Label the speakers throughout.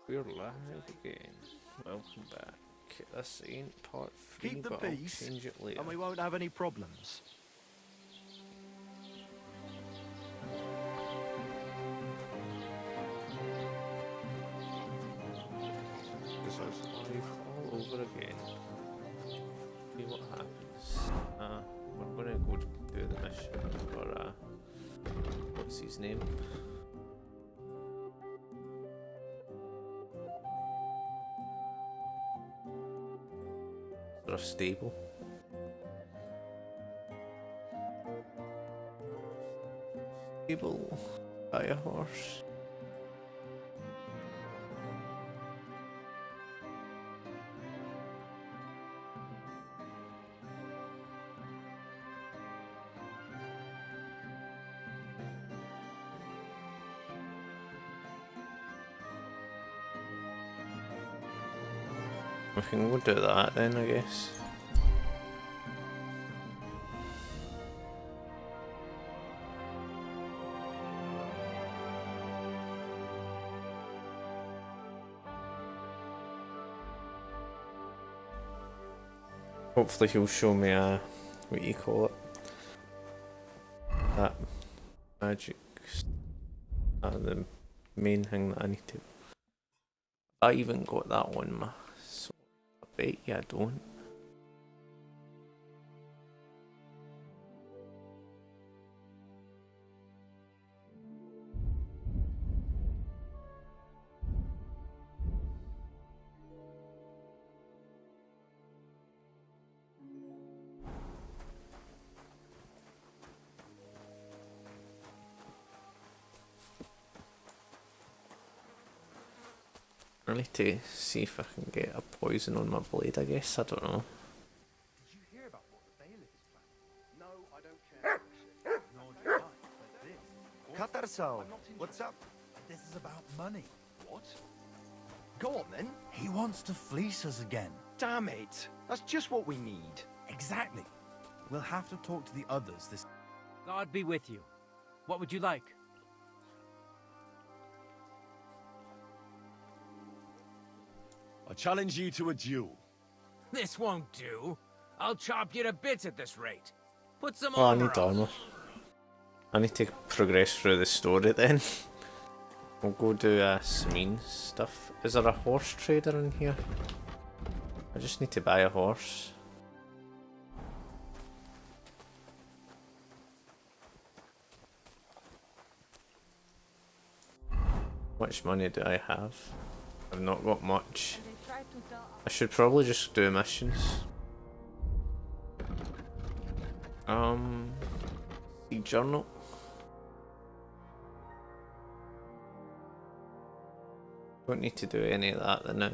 Speaker 1: We're live again. Welcome back. This ain't part 3,
Speaker 2: Keep the
Speaker 1: but
Speaker 2: peace,
Speaker 1: I'll change it later.
Speaker 2: and we won't have any problems.
Speaker 1: This is live all over again. See what happens. We're gonna go do the mission for what's his name? For a stable. Stable. Buy a horse. We can go do that then, I guess. Hopefully he'll show me what you call it. That magic. The main thing that I need to. I even got that one, so I bet you I don't. I need to see if I can get a poison on my blade, I guess. I don't know.
Speaker 2: Did you hear about what the bailiff is planning? No, I don't care. Nor do I. But this... Katarso, what's up?
Speaker 3: This is about money.
Speaker 2: What? Go on then.
Speaker 3: He wants to fleece us again.
Speaker 2: Damn it. That's just what we need.
Speaker 3: Exactly. We'll have to talk to the others this...
Speaker 4: God be with you. What would you like?
Speaker 2: I challenge you to a duel.
Speaker 4: This won't do. I'll chop you to bits at this rate. Put some
Speaker 1: Oh, I
Speaker 4: armor
Speaker 1: need
Speaker 4: on.
Speaker 1: armor. I need to progress through the story then. We'll go do some mean stuff. Is there a horse trader in here? I just need to buy a horse. How much money do I have? I've not got much. I should probably just do missions. See journal. Don't need to do any of that then now.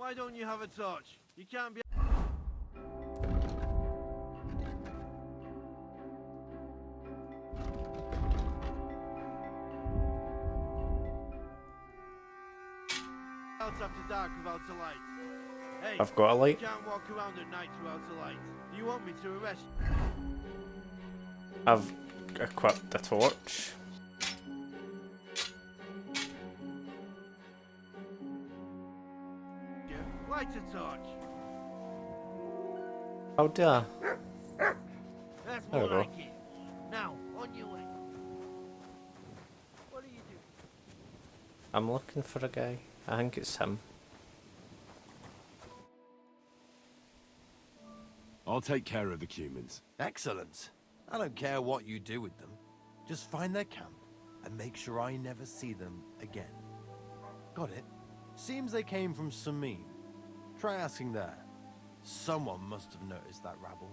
Speaker 2: Why don't you have a torch? You can't be... out after dark without a light. Hey,
Speaker 1: I've got a light.
Speaker 2: you can't walk around at night without a light. Do you want me to arrest
Speaker 1: I've equipped a torch.
Speaker 2: you? Light a torch.
Speaker 1: How do I?
Speaker 2: That's
Speaker 1: There
Speaker 2: more
Speaker 1: we go.
Speaker 2: like it. Now, on your way. What are you doing?
Speaker 1: I'm looking for a guy. I think it's him.
Speaker 5: I'll take care of the humans.
Speaker 3: Excellent. I don't care what you do with them. Just find their camp and make sure I never see them again. Got it? Seems they came from Samin. Try asking there. Someone must have noticed that rabble.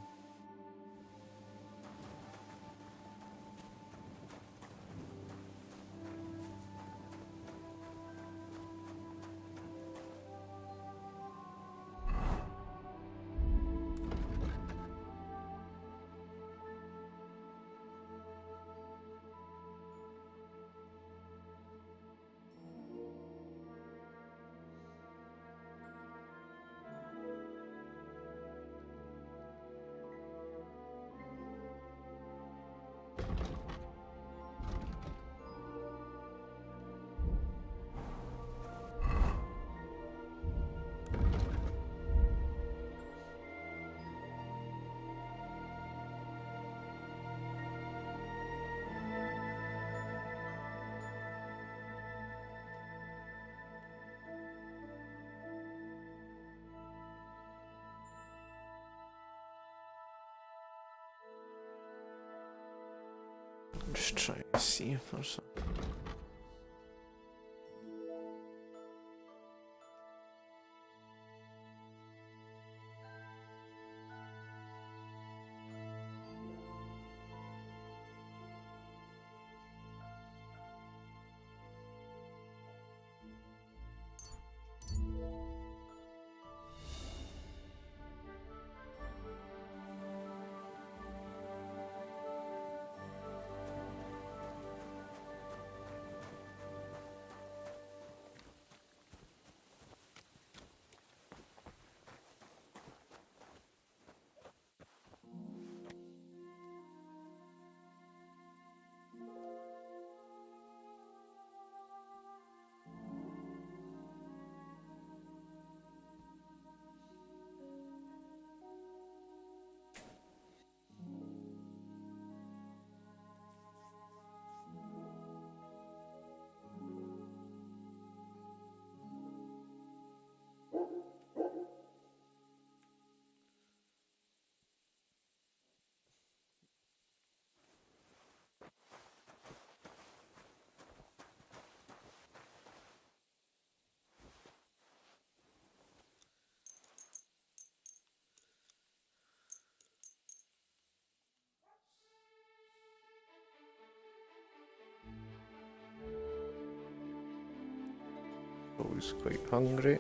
Speaker 1: I'm just trying to see if there's a... Always quite hungry.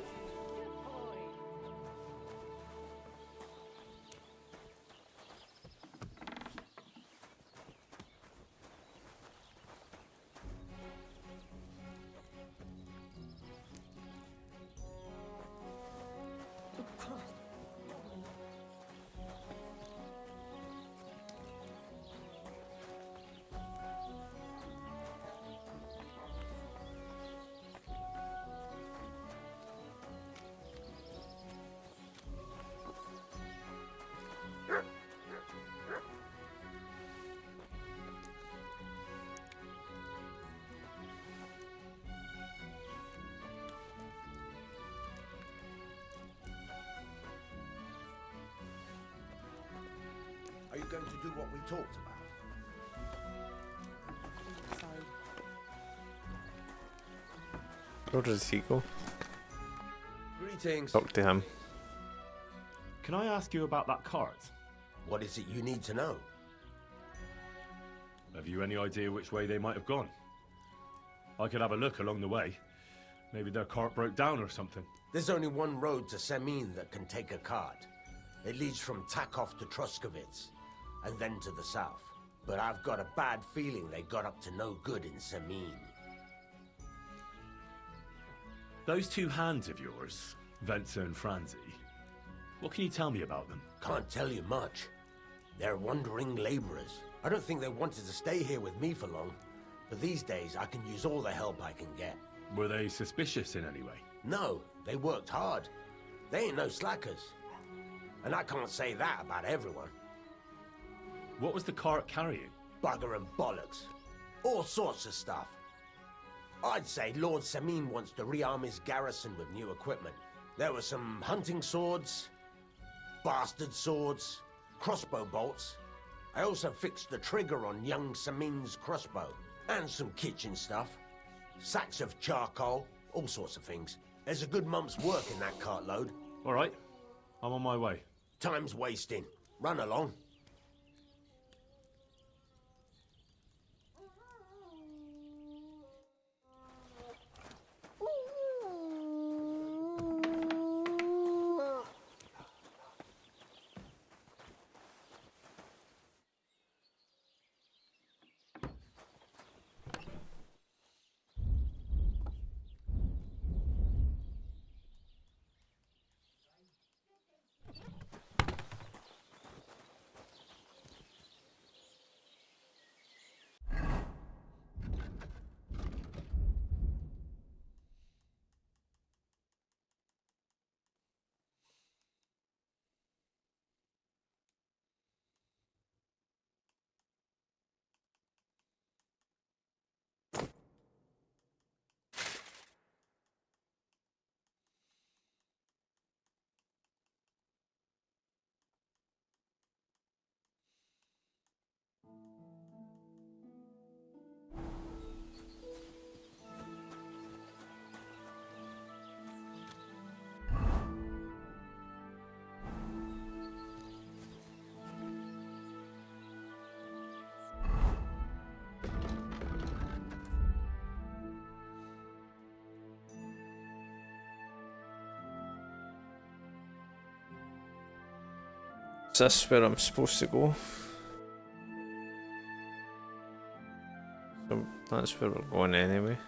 Speaker 6: Are you going to do what we talked about?
Speaker 1: Where does he go?
Speaker 6: Greetings.
Speaker 1: Talk to him.
Speaker 5: Can I ask you about that cart?
Speaker 6: What is it you need to know?
Speaker 5: Have you any idea which way they might have gone? I could have a look along the way. Maybe their cart broke down or something.
Speaker 6: There's only one road to Semin that can take a cart. It leads from Takov to Troskovitz, and then to the south. But I've got a bad feeling they got up to no good in Semin.
Speaker 5: Those two hands of yours, Venza and Franzi, what can you tell me about them?
Speaker 6: Can't tell you much. They're wandering laborers. I don't think they wanted to stay here with me for long. But these days, I can use all the help I can get.
Speaker 5: Were they suspicious in any way?
Speaker 6: No, they worked hard. They ain't no slackers. And I can't say that about everyone.
Speaker 5: What was the cart carrying?
Speaker 6: Bugger and bollocks. All sorts of stuff. I'd say Lord Semin wants to rearm his garrison with new equipment. There were some hunting swords, bastard swords, crossbow bolts. I also fixed the trigger on young Semin's crossbow. And some kitchen stuff. Sacks of charcoal, all sorts of things. There's a good month's work in that cartload.
Speaker 5: All right, I'm on my way.
Speaker 6: Time's wasting. Run along.
Speaker 1: Is this where I'm supposed to go? So that's where we're going anyway.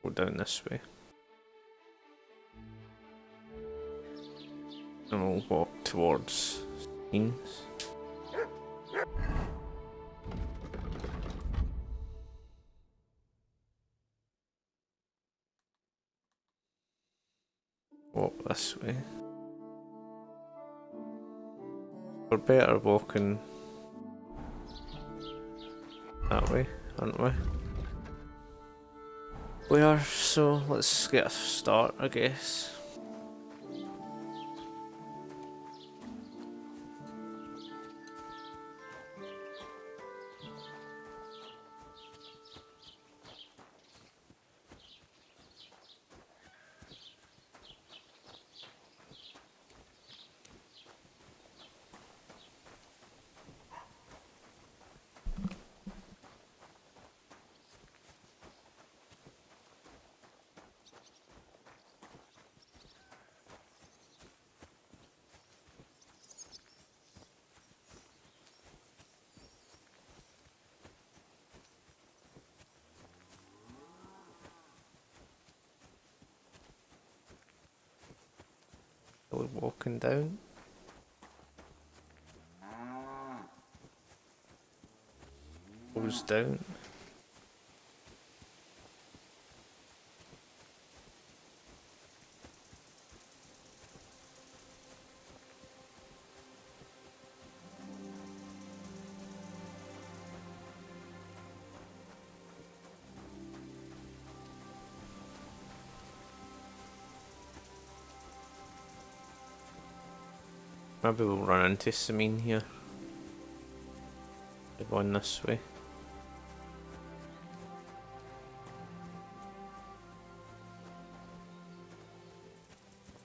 Speaker 1: Go down this way. And we'll walk towards Scenes. Walk this way. We're better walking that way, aren't we? We are, so let's get a start, I guess. We're walking down. Goes down. Maybe we'll run into Samin here. We're going this way.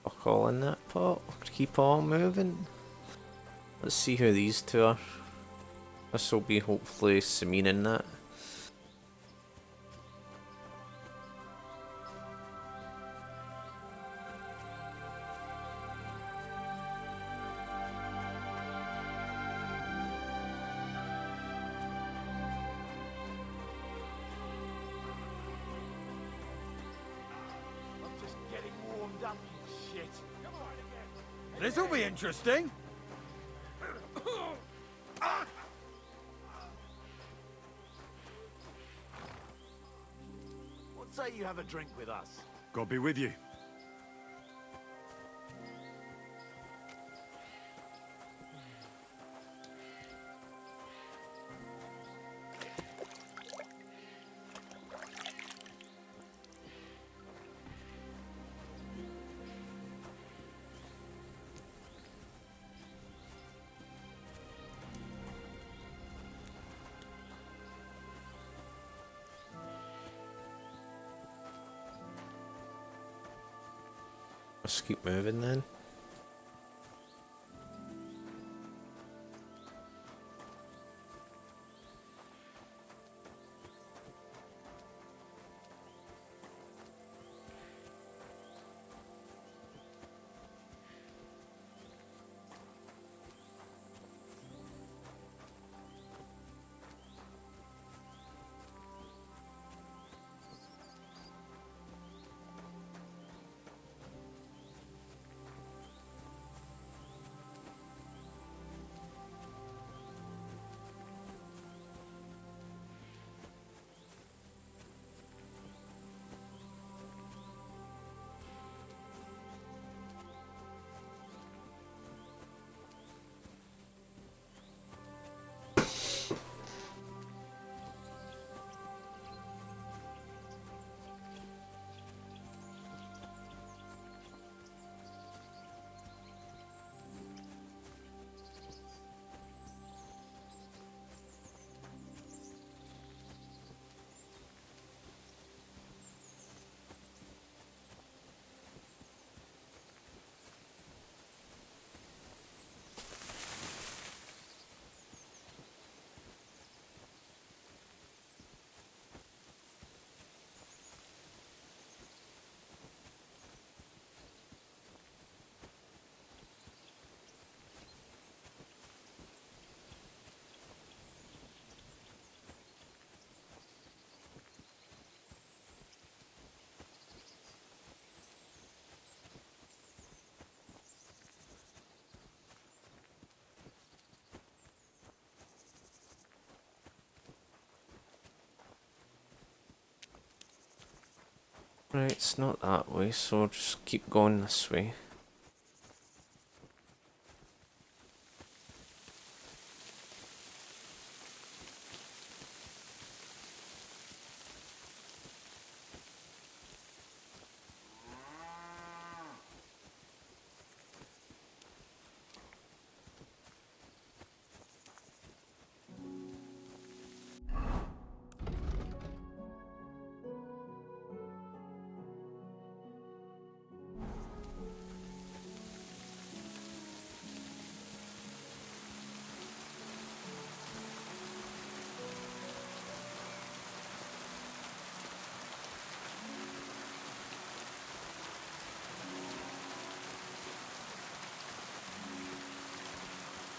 Speaker 1: Fuck all in that pot. Keep on moving. Let's see who these two are. This will be hopefully Samine in that.
Speaker 2: I'm just getting warmed up, you shit. Come on again.
Speaker 3: This'll be interesting.
Speaker 2: What say you have a drink with us?
Speaker 3: God be with you.
Speaker 1: Let's keep moving then. Right, it's not that way, so we'll just keep going this way.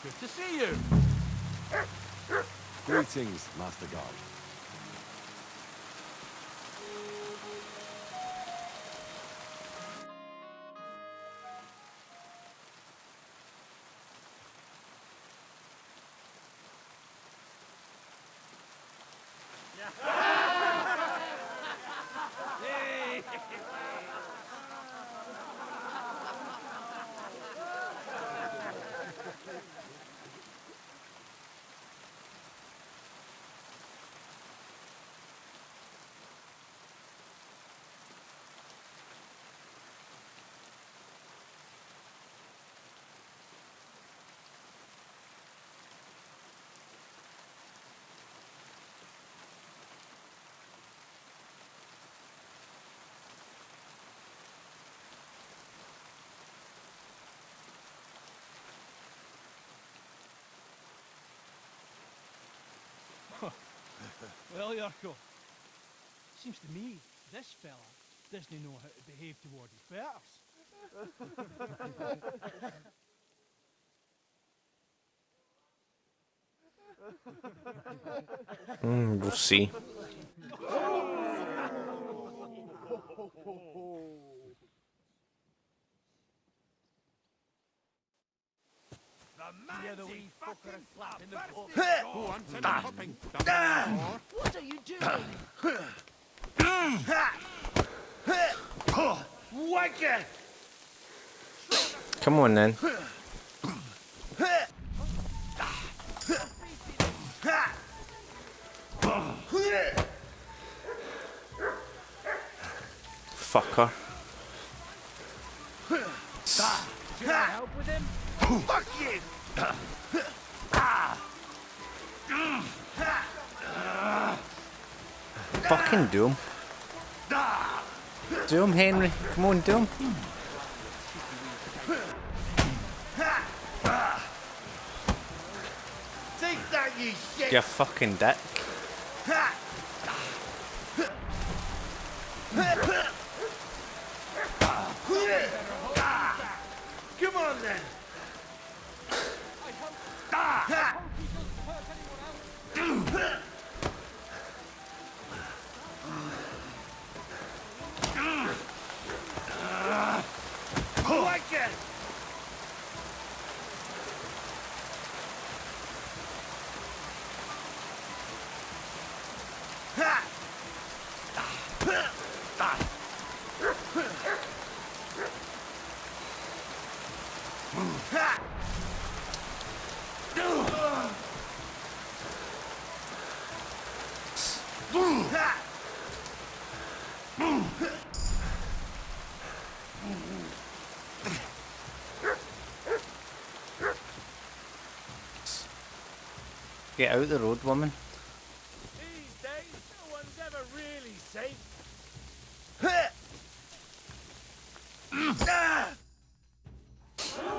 Speaker 2: Good to see you.
Speaker 3: Greetings, Master Guard.
Speaker 7: Well, Yarko, seems to me this fella doesn't know how to behave toward his betters.
Speaker 1: We'll see.
Speaker 7: Yeah, the wee fucker slapping the book.
Speaker 2: What are you doing?
Speaker 6: Wicked!
Speaker 1: Come on then. Fucker.
Speaker 7: Should I help with him?
Speaker 6: Fuck you!
Speaker 1: Fucking do him. Do him, Henry. Come on, do him.
Speaker 6: Take that, you shit!
Speaker 1: You fucking dick.
Speaker 6: Come on then! Wicked!
Speaker 1: Get out the road, woman.
Speaker 4: These days, no one's ever really safe.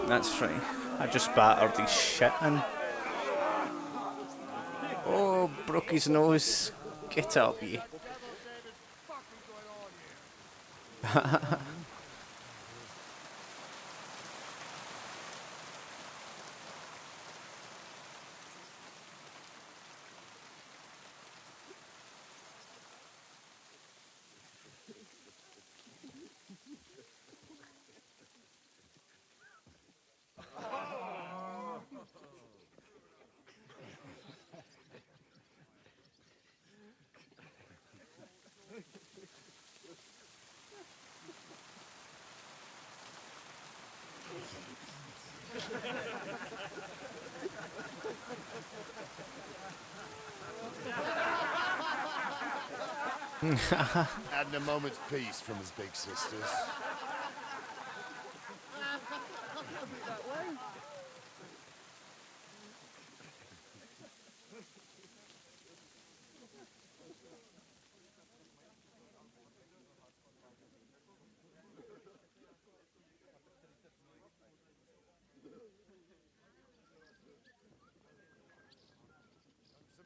Speaker 1: That's right. I just battered his shit in. Oh, broke his nose. Get up, you.
Speaker 8: Adding a moment's peace from his big sisters.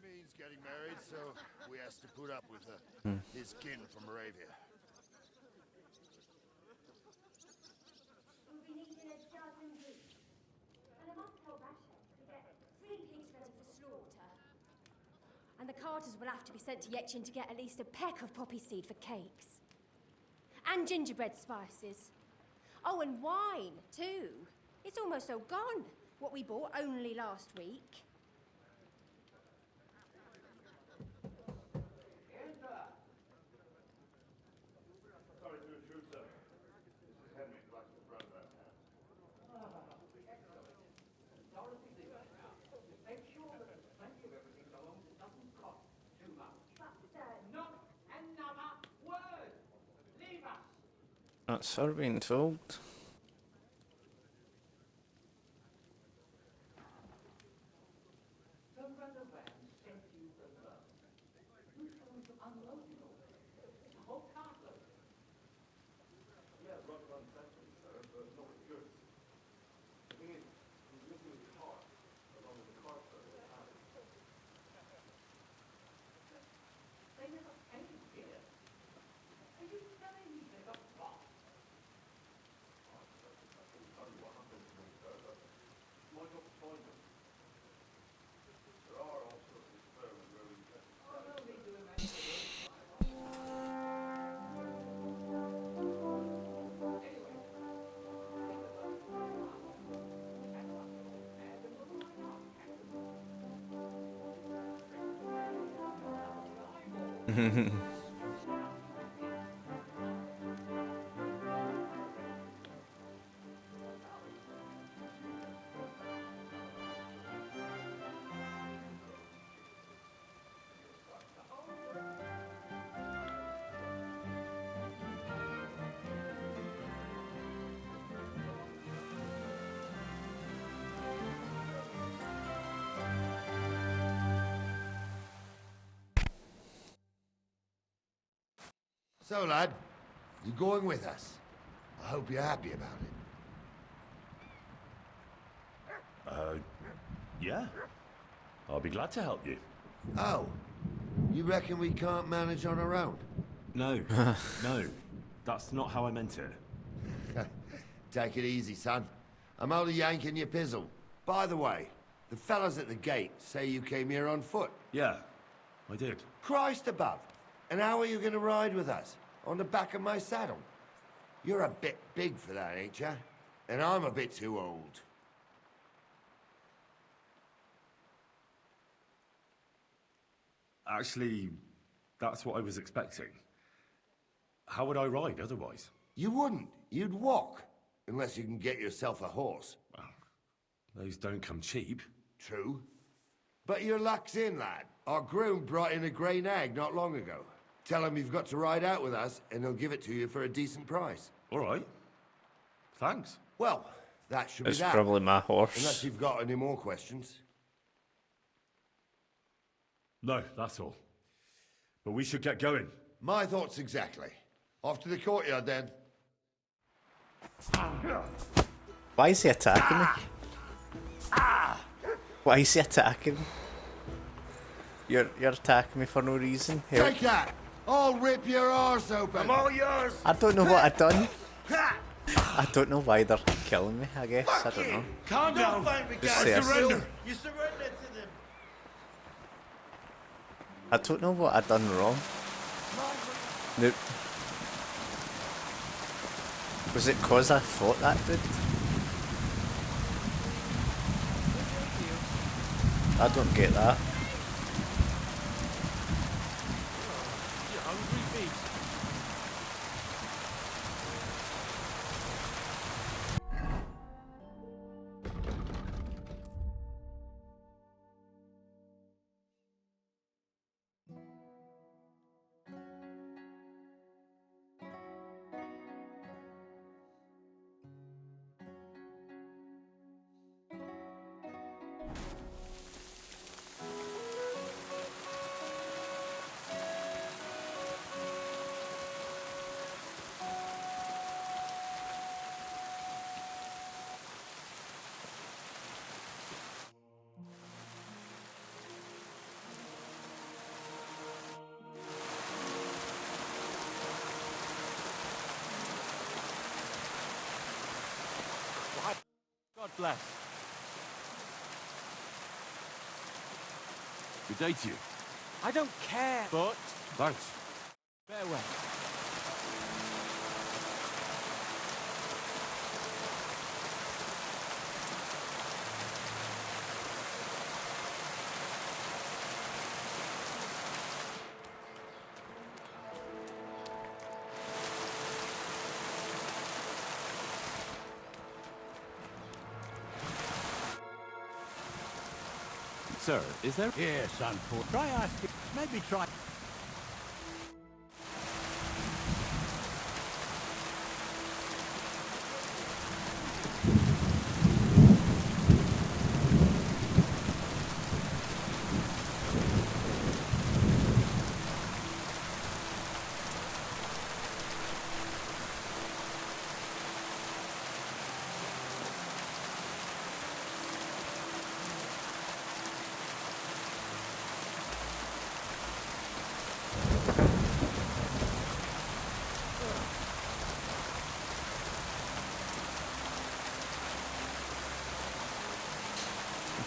Speaker 8: Samin's getting married, so we has to put up with his kin from Moravia.
Speaker 9: We'll be needing a dozen boots and a month-old ration to get 3 pigs ready for slaughter. And the carters will have to be sent to Yetchin to get at least a peck of poppy seed for cakes. And gingerbread spices. Oh, and wine, too. It's almost all gone, what we bought only last week.
Speaker 1: That's her being told.
Speaker 8: So, lad, you going with us? I hope you're happy about it.
Speaker 5: Yeah. I'll be glad to help you.
Speaker 8: Oh, you reckon we can't manage on our own?
Speaker 5: No, no. That's not how I meant it.
Speaker 8: Take it easy, son. I'm only yanking your pizzle. By the way, the fellas at the gate say you came here on foot.
Speaker 5: Yeah, I did.
Speaker 8: Christ above! And how are you gonna ride with us? On the back of my saddle? You're a bit big for that, ain't ya? And I'm a bit too old.
Speaker 5: Actually, that's what I was expecting. How would I ride otherwise?
Speaker 8: You wouldn't. You'd walk. Unless you can get yourself a horse.
Speaker 5: Those don't come cheap.
Speaker 8: True. But your luck's in, lad. Our groom brought in a grey nag not long ago. Tell him you've got to ride out with us, and he'll give it to you for a decent price.
Speaker 5: All right. Thanks.
Speaker 8: Well, that should
Speaker 1: It's
Speaker 8: be that.
Speaker 1: probably my
Speaker 8: Unless
Speaker 1: horse.
Speaker 8: you've got any more questions.
Speaker 5: No, that's all. But we should get going.
Speaker 8: My thoughts exactly. Off to the courtyard, then.
Speaker 1: Why is he attacking me? Why is he attacking me? You're attacking me for no reason. Help.
Speaker 8: Take that! I'll rip your arse open! I'm all yours!
Speaker 1: I don't know what I've done. I don't know why they're killing me, I guess. I don't know.
Speaker 3: Calm down.
Speaker 1: Just say I
Speaker 5: Surrender.
Speaker 3: You surrendered to them.
Speaker 1: I don't know what I've done wrong. Nope. Was it cause I fought that dude? I don't get that.
Speaker 7: You hungry beast. God bless.
Speaker 3: Good day to you.
Speaker 7: I don't care. But
Speaker 3: Thanks.
Speaker 7: farewell.
Speaker 3: Sir, is there...
Speaker 2: Yes, unfortunately. Try asking. Maybe try.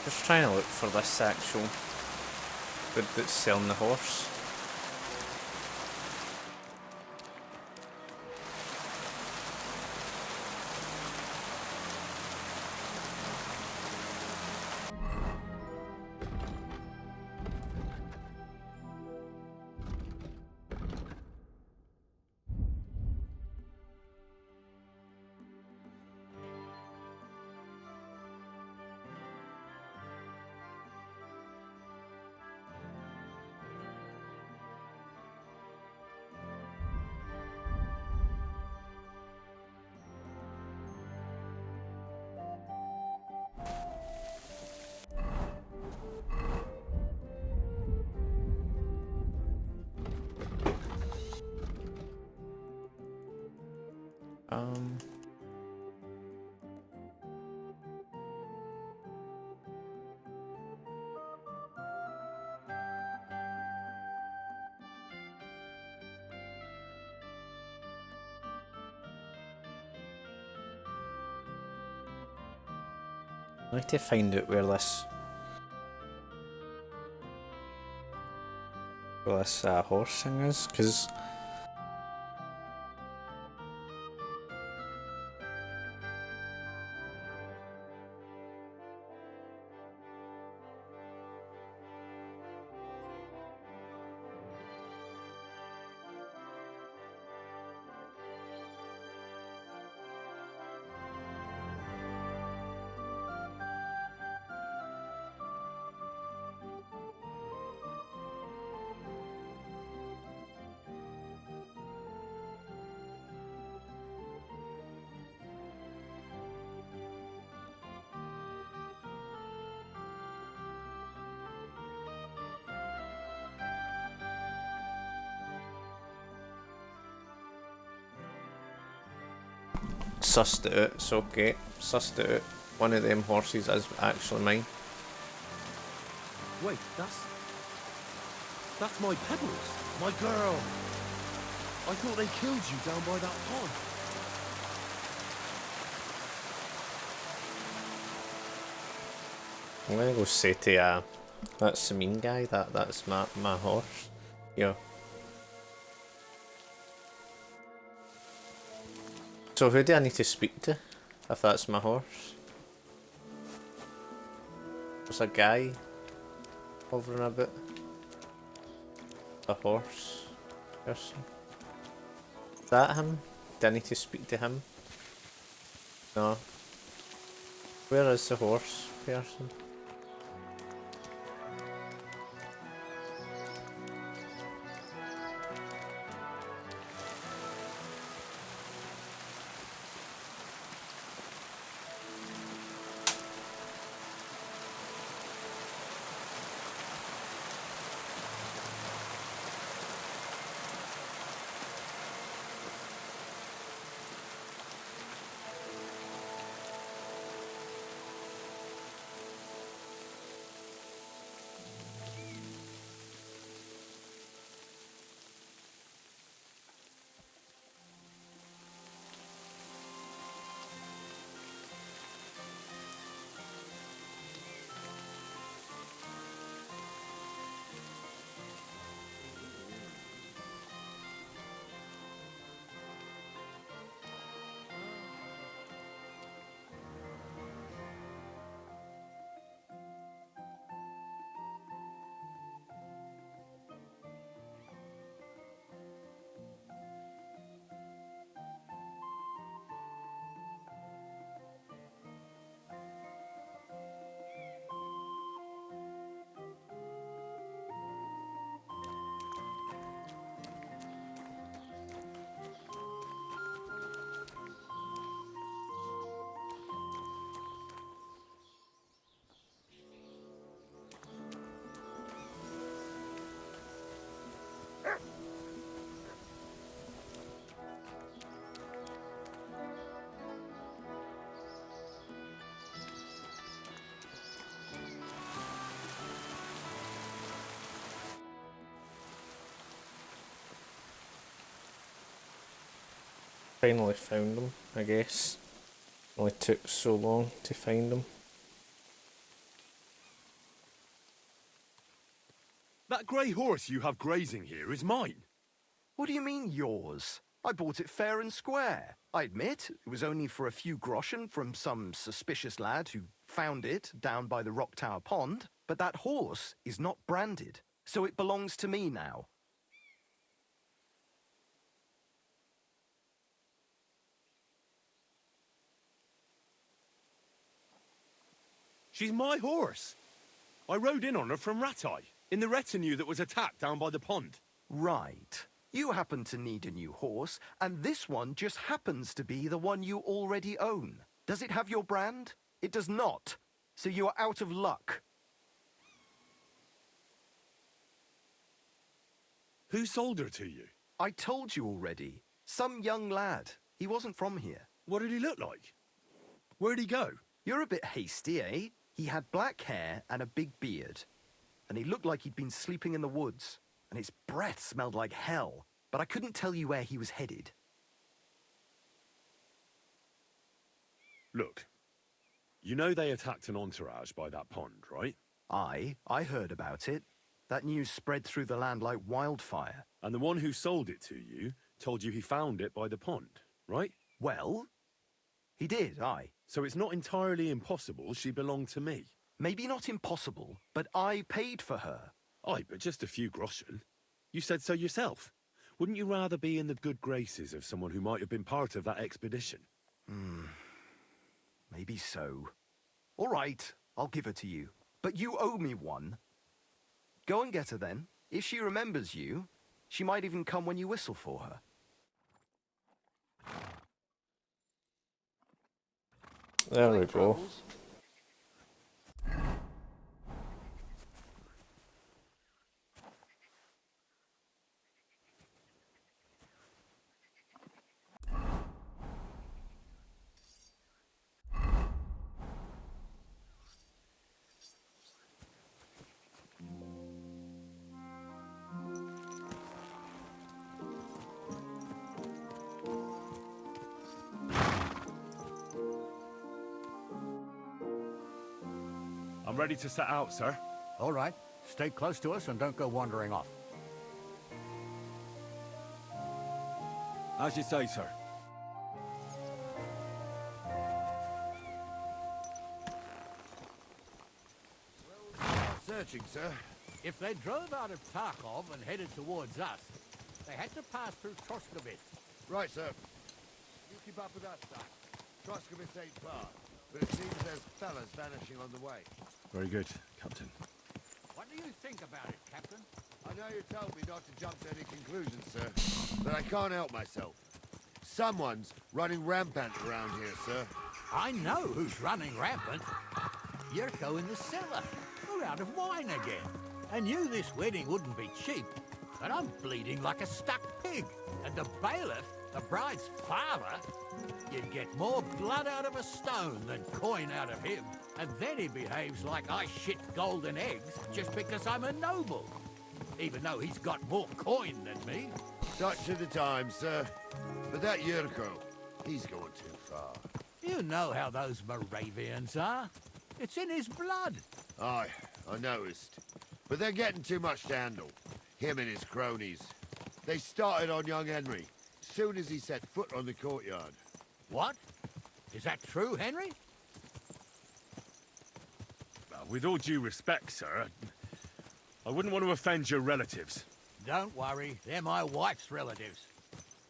Speaker 1: Just trying to look for this actual dude that's selling the horse. Um. I need to find out where this horse thing is, because sussed it out. It's okay. Sussed it out. One of them horses is actually mine.
Speaker 3: Wait, that's my pebbles, my girl. I thought they killed you down by that pond.
Speaker 1: I'm gonna go say to that's the mean guy. That's my horse. Yeah. So who do I need to speak to if that's my horse? There's a guy hovering about. A horse person. Is that him? Do I need to speak to him? No. Where is the horse person? Finally found them, I guess. Only took so long to find them.
Speaker 3: That grey horse you have grazing here is mine.
Speaker 2: What do you mean, yours? I bought it fair and square. I admit, it was only for a few groschen from some suspicious lad who found it down by the Rock Tower Pond, but that horse is not branded, so it belongs to me now.
Speaker 3: She's my horse. I rode in on her from Ratai, in the retinue that was attacked down by the pond.
Speaker 2: Right. You happen to need a new horse, and this one just happens to be the one you already own. Does it have your brand? It does not. So you are out of luck.
Speaker 3: Who sold her to you?
Speaker 2: I told you already. Some young lad. He wasn't from here.
Speaker 3: What did he look like? Where'd he go?
Speaker 2: You're a bit hasty, eh? He had black hair and a big beard. And he looked like he'd been sleeping in the woods. And his breath smelled like hell. But I couldn't tell you where he was headed.
Speaker 5: Look, you know they attacked an entourage by that pond, right?
Speaker 2: I heard about it. That news spread through the land like wildfire.
Speaker 5: And the one who sold it to you told you he found it by the pond, right?
Speaker 2: Well, he did, aye.
Speaker 5: So it's not entirely impossible she belonged to me.
Speaker 2: Maybe not impossible, but I paid for her.
Speaker 5: Aye, but just a few groschen. You said so yourself. Wouldn't you rather be in the good graces of someone who might have been part of that expedition?
Speaker 2: Maybe so. All right, I'll give her to you. But you owe me one. Go and get her then. If she remembers you, she might even come when you whistle for her.
Speaker 1: There we go.
Speaker 5: I'm ready to set out, sir.
Speaker 10: All right. Stay close to us and don't go wandering off.
Speaker 5: As you say, sir.
Speaker 8: Searching, sir.
Speaker 10: If they drove out of Tarkov and headed towards us, they had to pass through Troskowitz.
Speaker 8: Right, sir. You keep up with us, sir. Troskowitz ain't far, but it seems there's fellas vanishing on the way.
Speaker 5: Very good, Captain.
Speaker 10: What do you think about it, Captain?
Speaker 8: I know you told me not to jump to any conclusions, sir, but I can't help myself. Someone's running rampant around here, sir.
Speaker 10: I know who's running rampant. Yurko in the cellar. We're out of wine again. I knew this wedding wouldn't be cheap, but I'm bleeding like a stuck pig. And the bailiff, the bride's father, you'd get more blood out of a stone than coin out of him. And then he behaves like I shit golden eggs just because I'm a noble. Even though he's got more coin than me.
Speaker 8: Such are the times, sir. But that Yurko, he's going too far.
Speaker 10: You know how those Moravians are. It's in his blood.
Speaker 8: Aye, I noticed. But they're getting too much to handle. Him and his cronies. They started on young Henry, soon as he set foot on the courtyard.
Speaker 10: What? Is that true, Henry?
Speaker 5: Well, with all due respect, sir, I wouldn't want to offend your relatives.
Speaker 10: Don't worry, they're my wife's relatives.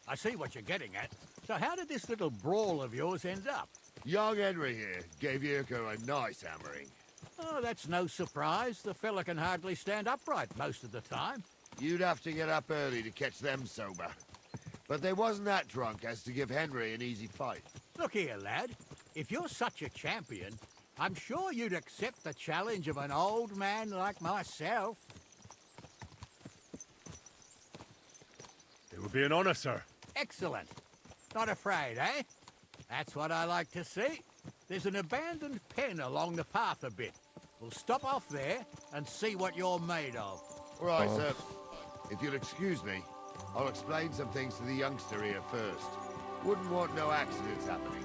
Speaker 10: I see what you're getting at. So how did this little brawl of yours end up?
Speaker 8: Young Henry here gave Yurko a nice hammering.
Speaker 10: Oh, that's no surprise. The fella can hardly stand upright most of the time.
Speaker 8: You'd have to get up early to catch them sober. But they wasn't that drunk as to give Henry an easy fight.
Speaker 10: Look here, lad. If you're such a champion, I'm sure you'd accept the challenge of an old man like myself.
Speaker 5: It would be an honor, sir.
Speaker 10: Excellent. Not afraid, eh? That's what I like to see. There's an abandoned pen along the path a bit. We'll stop off there and see what you're made of.
Speaker 8: All right, sir. If you'll excuse me, I'll explain some things to the youngster here first. Wouldn't want no accidents happening.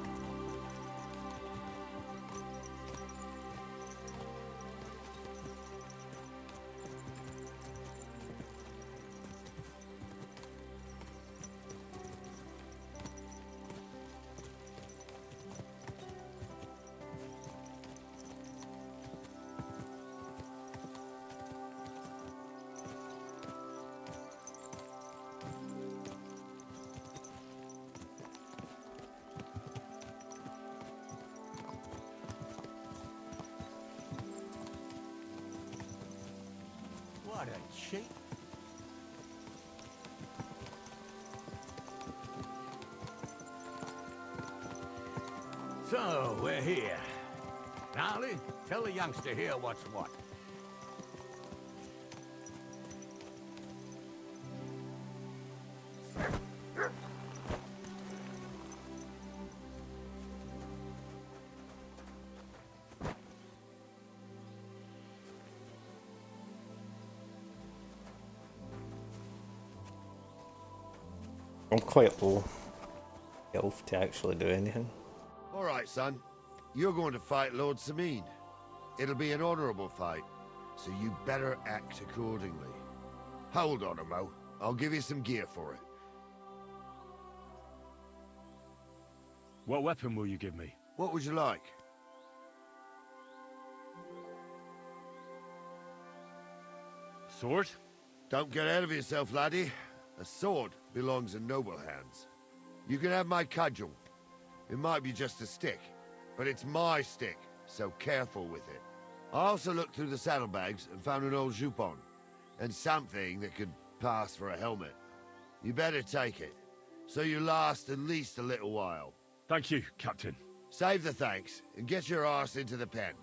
Speaker 10: What a cheat. So, we're here. Gnarly, tell the youngster here what's what.
Speaker 1: I'm quite low health to actually do anything.
Speaker 8: All right, son. You're going to fight Lord Sameen. It'll be an honorable fight, so you better act accordingly. Hold on, Mo. I'll give you some gear for it.
Speaker 5: What weapon will you give me?
Speaker 8: What would you like?
Speaker 5: Sword?
Speaker 8: Don't get ahead of yourself, laddie. A sword belongs in noble hands. You can have my cudgel. It might be just a stick, but it's my stick, so careful with it. I also looked through the saddlebags and found an old jupon, and something that could pass for a helmet. You better take it, so you last at least a little while.
Speaker 5: Thank you, Captain.
Speaker 8: Save the thanks, and get your arse into the pen.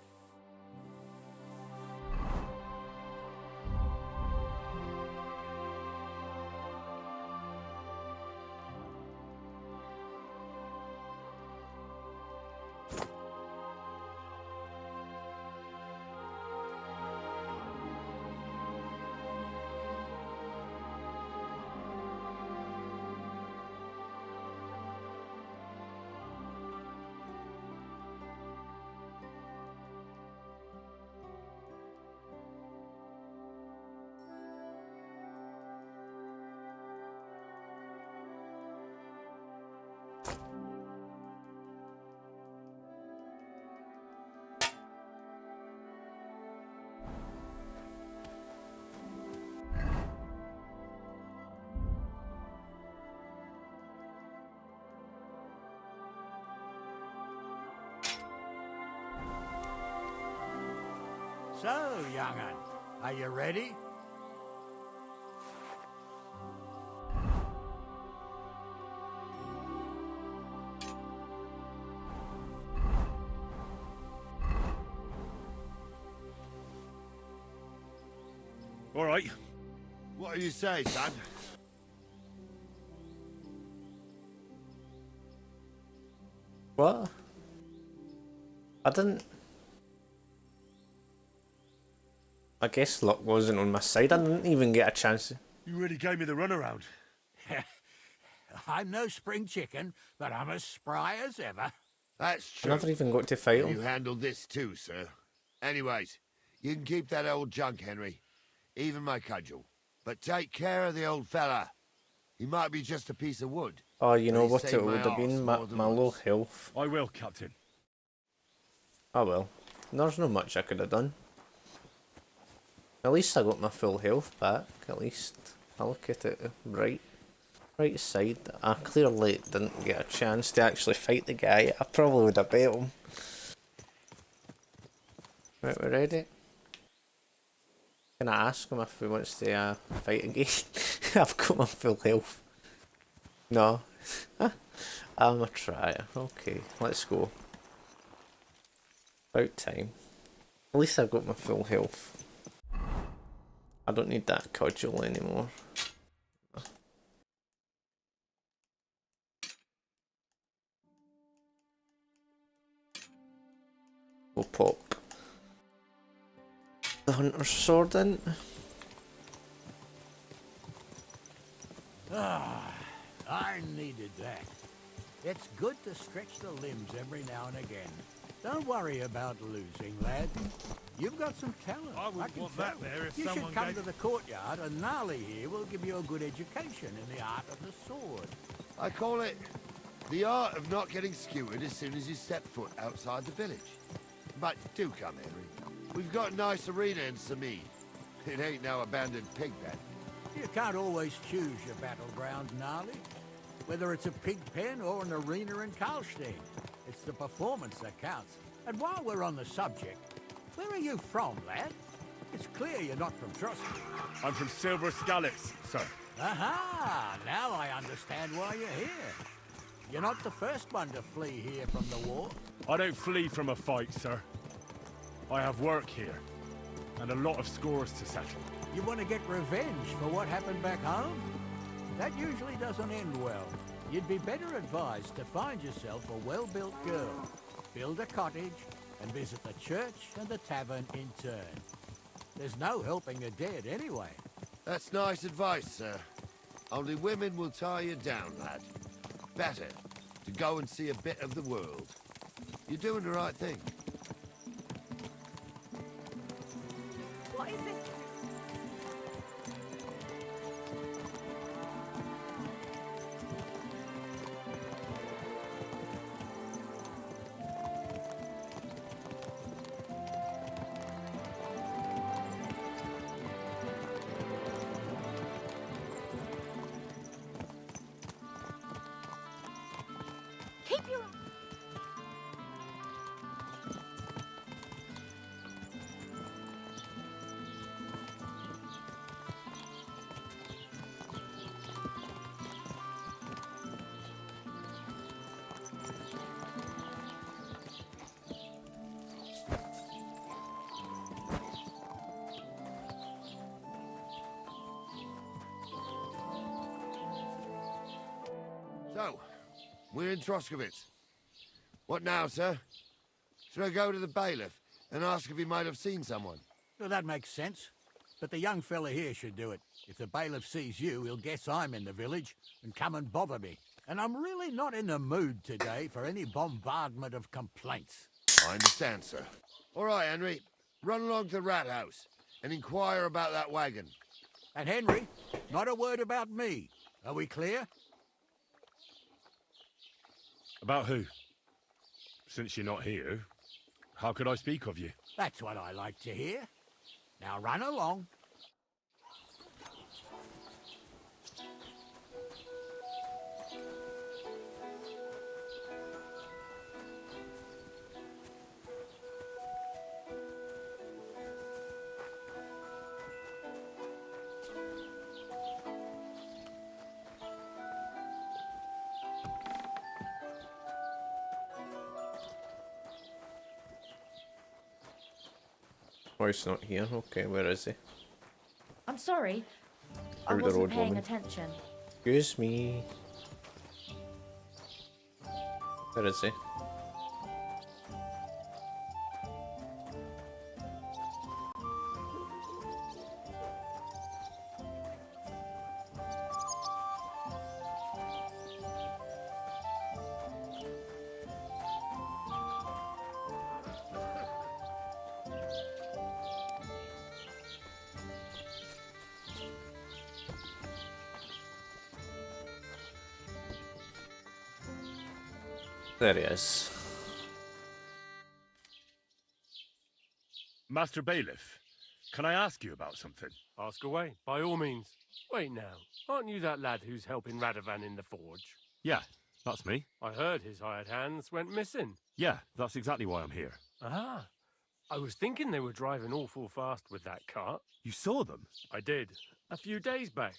Speaker 10: So, young'un, are you ready?
Speaker 5: All right.
Speaker 8: What do you say, son?
Speaker 1: What? I didn't... I guess luck wasn't on my side. I didn't even get a chance to...
Speaker 5: You really gave me the runaround.
Speaker 10: I'm no spring chicken, but I'm as spry as ever.
Speaker 8: That's
Speaker 1: I
Speaker 8: true.
Speaker 1: never even got to fight
Speaker 8: You
Speaker 1: him.
Speaker 8: handled this too, sir. Anyways, you can keep that old junk, Henry. Even my cudgel. But take care of the old fella. He might be just a piece of wood.
Speaker 1: Oh, you know
Speaker 8: But he
Speaker 1: what
Speaker 8: saved
Speaker 1: it
Speaker 8: my
Speaker 1: would have
Speaker 8: arse
Speaker 1: been?
Speaker 8: more than
Speaker 1: My low
Speaker 8: once.
Speaker 1: health.
Speaker 5: I will, Captain.
Speaker 1: Oh well. There's not much I could have done. At least I got my full health back. At least I look at it right side. I clearly didn't get a chance to actually fight the guy. I probably would have bet him. Right, we're ready. Can I ask him if he wants to fight again? I've got my full health. No. I'm a tryer. Okay, let's go. About time. At least I've got my full health. I don't need that cudgel anymore. We'll pop the hunter's sword in.
Speaker 10: I needed that. It's good to stretch the limbs every now and again. Don't worry about losing, lad. You've got some talent.
Speaker 5: I would
Speaker 10: can
Speaker 5: want
Speaker 10: tell.
Speaker 5: that there if
Speaker 10: you
Speaker 5: someone
Speaker 10: should come
Speaker 5: gave-
Speaker 10: to the courtyard, and Gnarly here will give you a good education in the art of the sword.
Speaker 8: I call it the art of not getting skewered as soon as you step foot outside the village. But do come, Henry. We've got a nice arena in Sameen. It ain't no abandoned pig pen.
Speaker 10: You can't always choose your battleground, Gnarly. Whether it's a pig pen or an arena in Karlstein, it's the performance that counts. And while we're on the subject, where are you from, lad? It's clear you're not from Trosky.
Speaker 5: I'm from Silver Scallops, sir.
Speaker 10: Aha! Now I understand why you're here. You're not the first one to flee here from the war.
Speaker 5: I don't flee from a fight, sir. I have work here, and a lot of scores to settle.
Speaker 10: You want to get revenge for what happened back home? That usually doesn't end well. You'd be better advised to find yourself a well-built girl, build a cottage, and visit the church and the tavern in turn. There's no helping the dead anyway.
Speaker 8: That's nice advice, sir. Only women will tie you down, lad. Better to go and see a bit of the world. You're doing the right thing.
Speaker 9: What is this? Keep your...
Speaker 8: So, we're in Troskovitz. What now, sir? Should I go to the bailiff and ask if he might have seen someone?
Speaker 10: Well, that makes sense. But the young fella here should do it. If the bailiff sees you, he'll guess I'm in the village and come and bother me. And I'm really not in the mood today for any bombardment of complaints.
Speaker 8: I understand, sir. All right, Henry. Run along to the rat house and inquire about that wagon.
Speaker 10: And Henry, not a word about me. Are we clear?
Speaker 5: About who? Since you're not here, how could I speak of you?
Speaker 10: That's what I like to hear. Now run along.
Speaker 1: Oh, he's not here. Okay, where is he?
Speaker 11: I'm sorry. I
Speaker 1: Through the
Speaker 11: wasn't
Speaker 1: road,
Speaker 11: paying
Speaker 1: woman.
Speaker 11: attention.
Speaker 1: Excuse me. Where is he? There he is.
Speaker 5: Master Bailiff, can I ask you about something?
Speaker 12: Ask away, by all means. Wait now, aren't you that lad who's helping Radovan in the forge?
Speaker 5: Yeah, that's me.
Speaker 12: I heard his hired hands went missing.
Speaker 5: Yeah, that's exactly why I'm here.
Speaker 12: Ah, I was thinking they were driving awful fast with that cart.
Speaker 5: You saw them?
Speaker 12: I did, a few days back.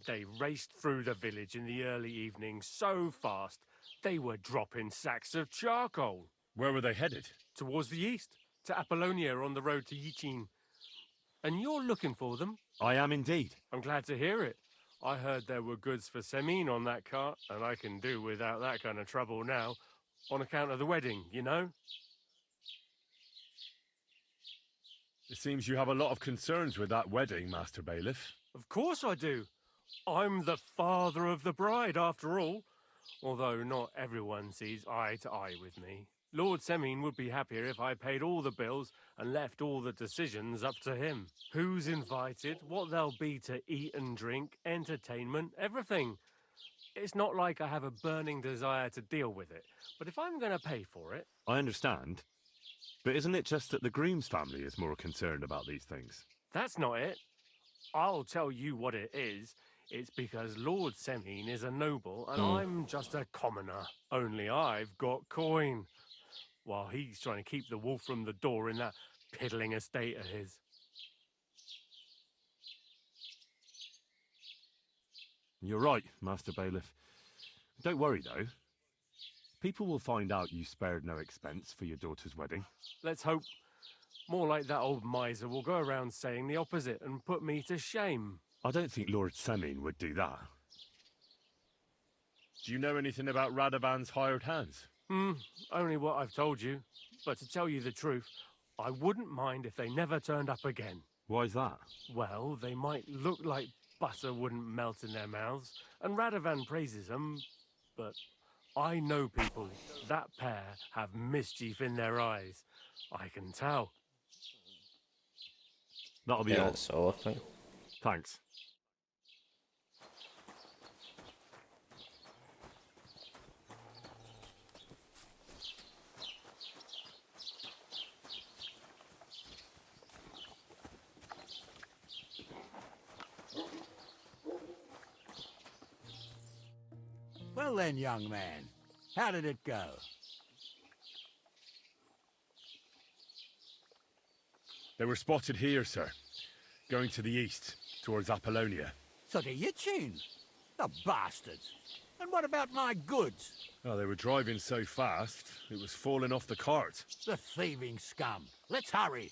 Speaker 12: They raced through the village in the early evening so fast, they were dropping sacks of charcoal.
Speaker 5: Where were they headed?
Speaker 12: Towards the east, to Apollonia on the road to Yichin. And you're looking for them?
Speaker 5: I am indeed.
Speaker 12: I'm glad to hear it. I heard there were goods for Semin on that cart, and I can do without that kind of trouble now, on account of the wedding, you know?
Speaker 5: It seems you have a lot of concerns with that wedding, Master Bailiff.
Speaker 12: Of course I do. I'm the father of the bride, after all. Although not everyone sees eye to eye with me. Lord Semin would be happier if I paid all the bills and left all the decisions up to him. Who's invited, what there'll be to eat and drink, entertainment, everything. It's not like I have a burning desire to deal with it, but if I'm going to pay for it...
Speaker 5: I understand. But isn't it just that the groom's family is more concerned about these things?
Speaker 12: That's not it. I'll tell you what it is. It's because Lord Semin is a noble and I'm just a commoner. Only I've got coin. While he's trying to keep the wolf from the door in that piddling estate of his.
Speaker 5: You're right, Master Bailiff. Don't worry, though. People will find out you spared no expense for your daughter's wedding.
Speaker 12: Let's hope. More like that old miser will go around saying the opposite and put me to shame.
Speaker 5: I don't think Lord Semin would do that. Do you know anything about Radovan's hired hands?
Speaker 12: Only what I've told you. But to tell you the truth, I wouldn't mind if they never turned up again.
Speaker 5: Why's that?
Speaker 12: Well, they might look like butter wouldn't melt in their mouths, and Radovan praises them, but I know people. That pair have mischief in their eyes. I can tell.
Speaker 5: That'll be
Speaker 1: Yeah,
Speaker 5: all.
Speaker 1: that's all, I think.
Speaker 5: Thanks.
Speaker 10: Well then, young man, how did it go?
Speaker 5: They were spotted here, sir. Going to the east, towards Apollonia.
Speaker 10: So to Yitchin? The bastards! And what about my goods?
Speaker 5: Oh, they were driving so fast, it was falling off the cart.
Speaker 10: The thieving scum! Let's hurry!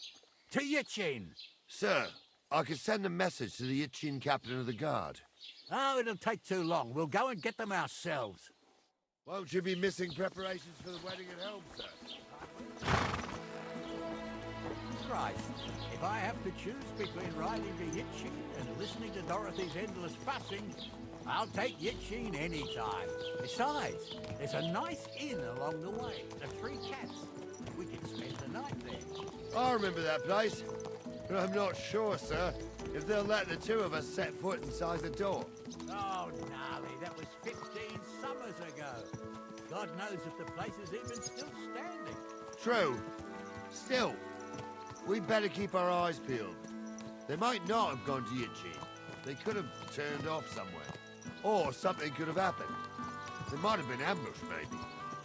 Speaker 10: To Yitchin!
Speaker 8: Sir, I could send a message to the Itchin captain of the guard.
Speaker 10: Oh, it'll take too long. We'll go and get them ourselves.
Speaker 8: Won't you be missing preparations for the wedding at home, sir?
Speaker 10: Christ, if I have to choose between riding to Yitchin and listening to Dorothy's endless fussing, I'll take Yitchin any time. Besides, there's a nice inn along the way, the Three Cats. We can spend the night there.
Speaker 8: I remember that place, but I'm not sure, sir, if they'll let the two of us set foot inside the door.
Speaker 10: Oh, gnarly, that was 15 summers ago. God knows if the place is even still standing.
Speaker 8: True. Still, we'd better keep our eyes peeled. They might not have gone to Yitchin. They could have turned off somewhere. Or something could have happened. They might have been ambushed, maybe.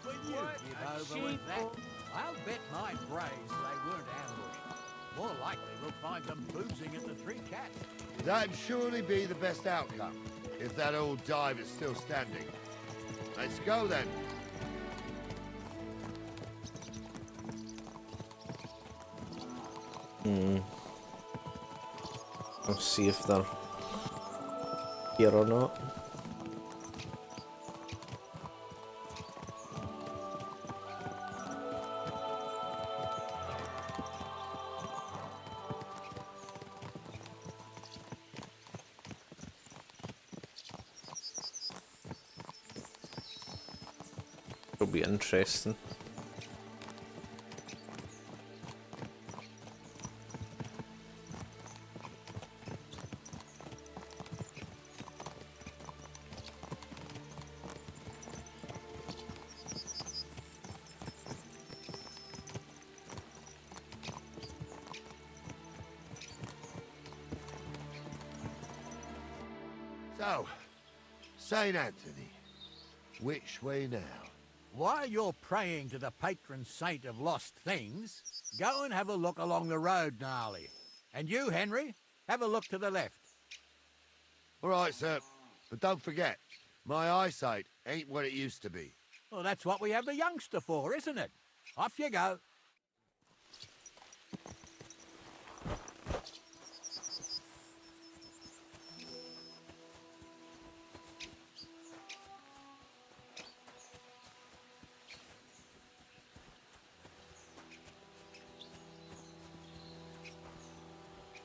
Speaker 10: When you give over with that, I'll bet my brains they weren't ambushed. More likely we'll find them boozing at the Three Cats.
Speaker 8: That'd surely be the best outcome, if that old dive is still standing. Let's go, then.
Speaker 1: I'll see if they're here or not. It'll be interesting.
Speaker 8: So, St. Anthony, which way now?
Speaker 10: While you're praying to the patron saint of lost things, go and have a look along the road, Gnarly. And you, Henry, have a look to the left.
Speaker 8: All right, sir. But don't forget, my eyesight ain't what it used to be.
Speaker 10: Well, that's what we have the youngster for, isn't it? Off you go.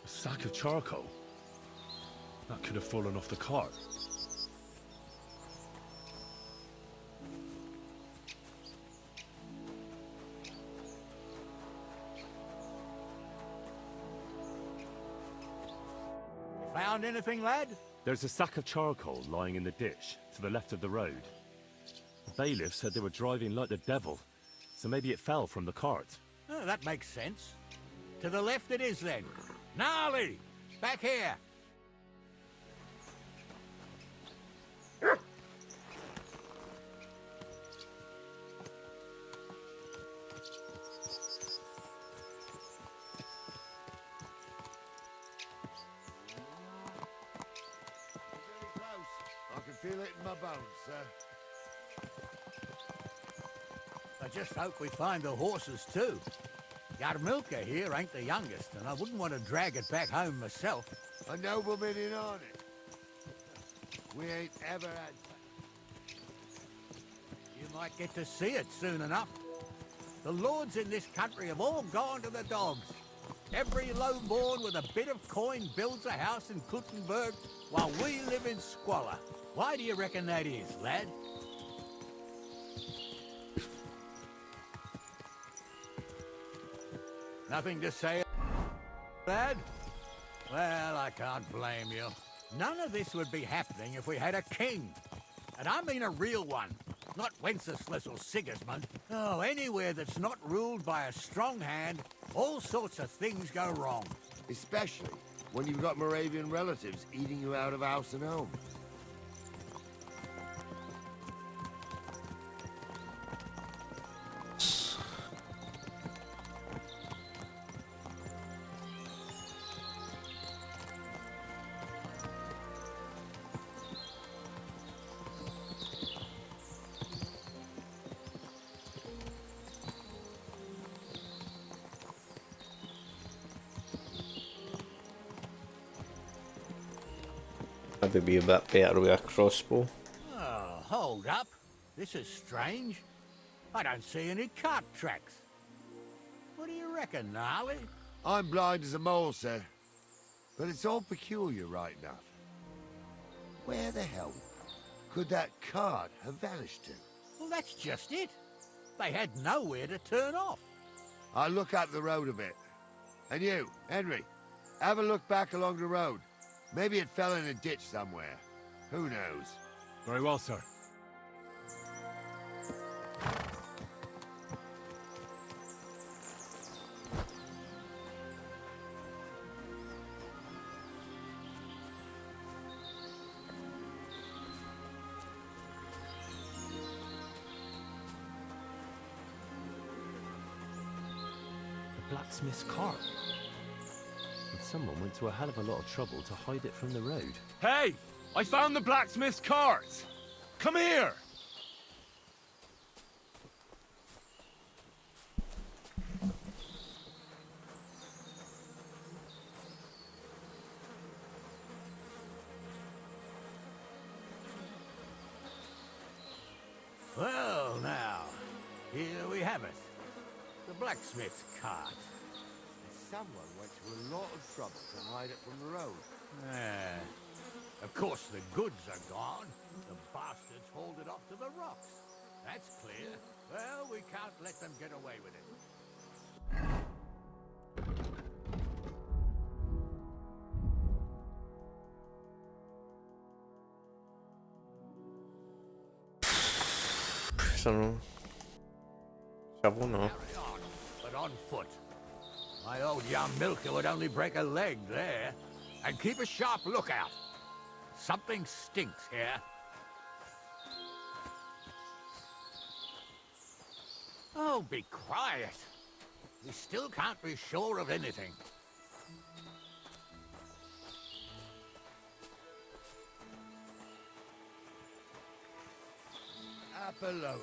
Speaker 5: A sack of charcoal? That could have fallen off the cart.
Speaker 10: You found anything, lad?
Speaker 5: There's a sack of charcoal lying in the ditch to the left of the road. The bailiff said they were driving like the devil, so maybe it fell from the cart.
Speaker 10: Oh, that makes sense. To the left it is, then. Gnarly! Back here!
Speaker 8: I can feel it in my bones, sir.
Speaker 10: I just hope we find the horses, too. Yarmilka here ain't the youngest, and I wouldn't want to drag it back home myself.
Speaker 8: A nobleman in on it. We ain't ever had...
Speaker 10: You might get to see it soon enough. The lords in this country have all gone to the dogs. Every lowborn with a bit of coin builds a house in Kuttenberg while we live in squalor. Why do you reckon that is, lad? Nothing to say, lad? Well, I can't blame you. None of this would be happening if we had a king. And I mean a real one. Not Wenceslas or Sigismund. Oh, anywhere that's not ruled by a strong hand, all sorts of things go wrong.
Speaker 8: Especially when you've got Moravian relatives eating you out of house and home.
Speaker 1: Maybe be a bit better with a crossbow.
Speaker 10: Oh, hold up. This is strange. I don't see any cart tracks. What do you reckon, Gnarly?
Speaker 8: I'm blind as a mole, sir. But it's all peculiar right enough. Where the hell could that cart have vanished to?
Speaker 10: Well, that's just it. They had nowhere to turn off.
Speaker 8: I'll look up the road a bit. And you, Henry, have a look back along the road. Maybe it fell in a ditch somewhere. Who knows?
Speaker 5: Very well, sir.
Speaker 13: The blacksmith's cart. And someone went to a hell of a lot of trouble to hide it from the road.
Speaker 5: Hey! I found the blacksmith's cart! Come here!
Speaker 10: Well, now, here we have it. The blacksmith's cart.
Speaker 8: Someone went to a lot of trouble to hide it from the road.
Speaker 10: Yeah. Of course, the goods are gone. The bastards hauled it off to the rocks. That's clear. Well, we can't let them get away with it.
Speaker 1: Some shovel, no.
Speaker 10: Carry on, but on foot. My old young milker would only break a leg there. And keep a sharp lookout. Something stinks here. Oh, be quiet. We still can't be sure of anything.
Speaker 8: Apollonia.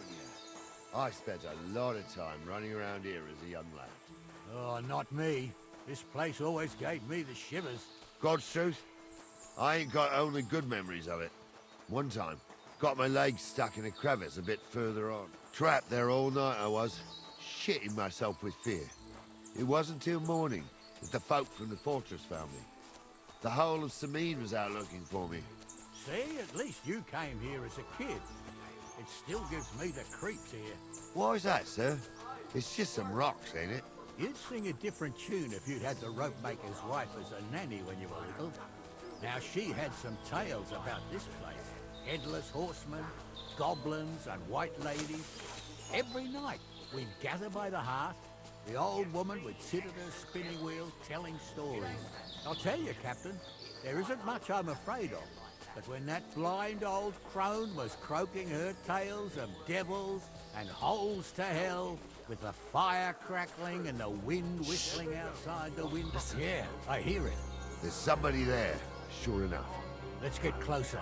Speaker 8: I spent a lot of time running around here as a young lad.
Speaker 10: Oh, not me. This place always gave me the shivers.
Speaker 8: God's truth, I ain't got only good memories of it. One time, got my legs stuck in a crevice a bit further on. Trapped there all night I was, shitting myself with fear. It wasn't till morning that the folk from the fortress found me. The whole of Sameen was out looking for me.
Speaker 10: See, at least you came here as a kid. It still gives me the creeps here.
Speaker 8: Why is that, sir? It's just some rocks, ain't it?
Speaker 10: You'd sing a different tune if you'd had the rope maker's wife as a nanny when you were little. Now, she had some tales about this place. Headless horsemen, goblins, and white ladies. Every night, we'd gather by the hearth. The old woman would sit at her spinning wheel telling stories. I'll tell you, Captain, there isn't much I'm afraid of. But when that blind old crone was croaking her tales of devils and holes to hell, with the fire crackling and the wind whistling outside the window. Yeah, I hear it.
Speaker 8: There's somebody there, sure enough.
Speaker 10: Let's get closer.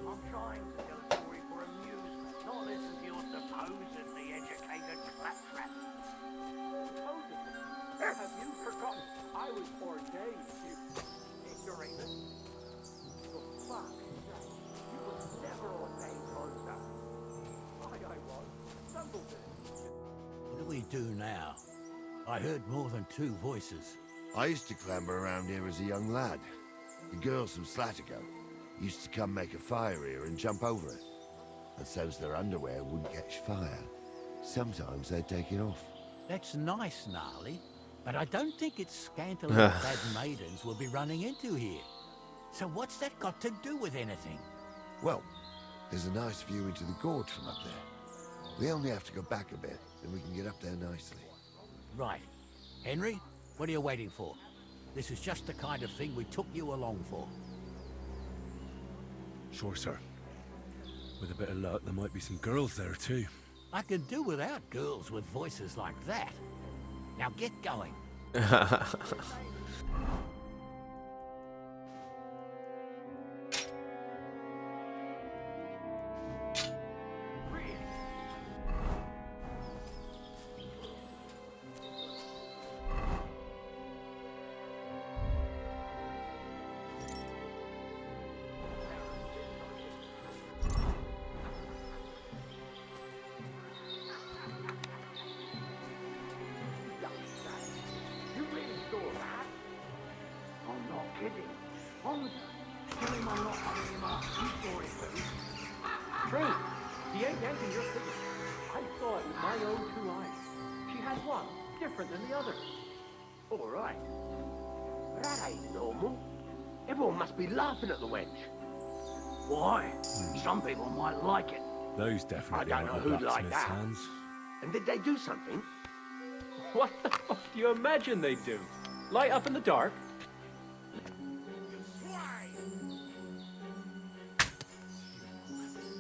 Speaker 14: I'm trying to tell a story for amusement, not listen to your supposedly educated claptrap. Supposedly? Have you forgotten? I was ordained, you ignoramus. For fuck's sake, you were never ordained for that. I was. Dumbledore.
Speaker 10: What do we do now? I heard more than two voices.
Speaker 8: I used to clamber around here as a young lad. The girls from Slattergo used to come make a fire here and jump over it. And so's their underwear wouldn't catch fire. Sometimes they'd take it off.
Speaker 10: That's nice, Gnarly, but I don't think it's scantily clad maidens we'll be running into here. So what's that got to do with anything?
Speaker 8: Well, there's a nice view into the gorge from up there. We only have to go back a bit, and we can get up there nicely.
Speaker 10: Right. Henry, what are you waiting for? This is just the kind of thing we took you along for.
Speaker 5: Sure, sir. With a bit of luck, there might be some girls there too.
Speaker 10: I could do without girls with voices like that. Now get going.
Speaker 14: You really saw that? I'm not kidding. Honest. Tell him I'm not having him up. You saw it too.
Speaker 15: True. He ain't yanking your figure. I saw it with my own 2 eyes. She had one different than the other.
Speaker 14: All right. But that ain't normal. Everyone must be laughing at the wench. Why? Some people might like it.
Speaker 5: Those definitely
Speaker 14: I don't
Speaker 5: aren't
Speaker 14: know
Speaker 5: the
Speaker 14: who'd like
Speaker 5: blacksmith's
Speaker 14: that.
Speaker 5: hands.
Speaker 14: And did they do something?
Speaker 15: What the fuck do you imagine they'd do? Light up in the dark?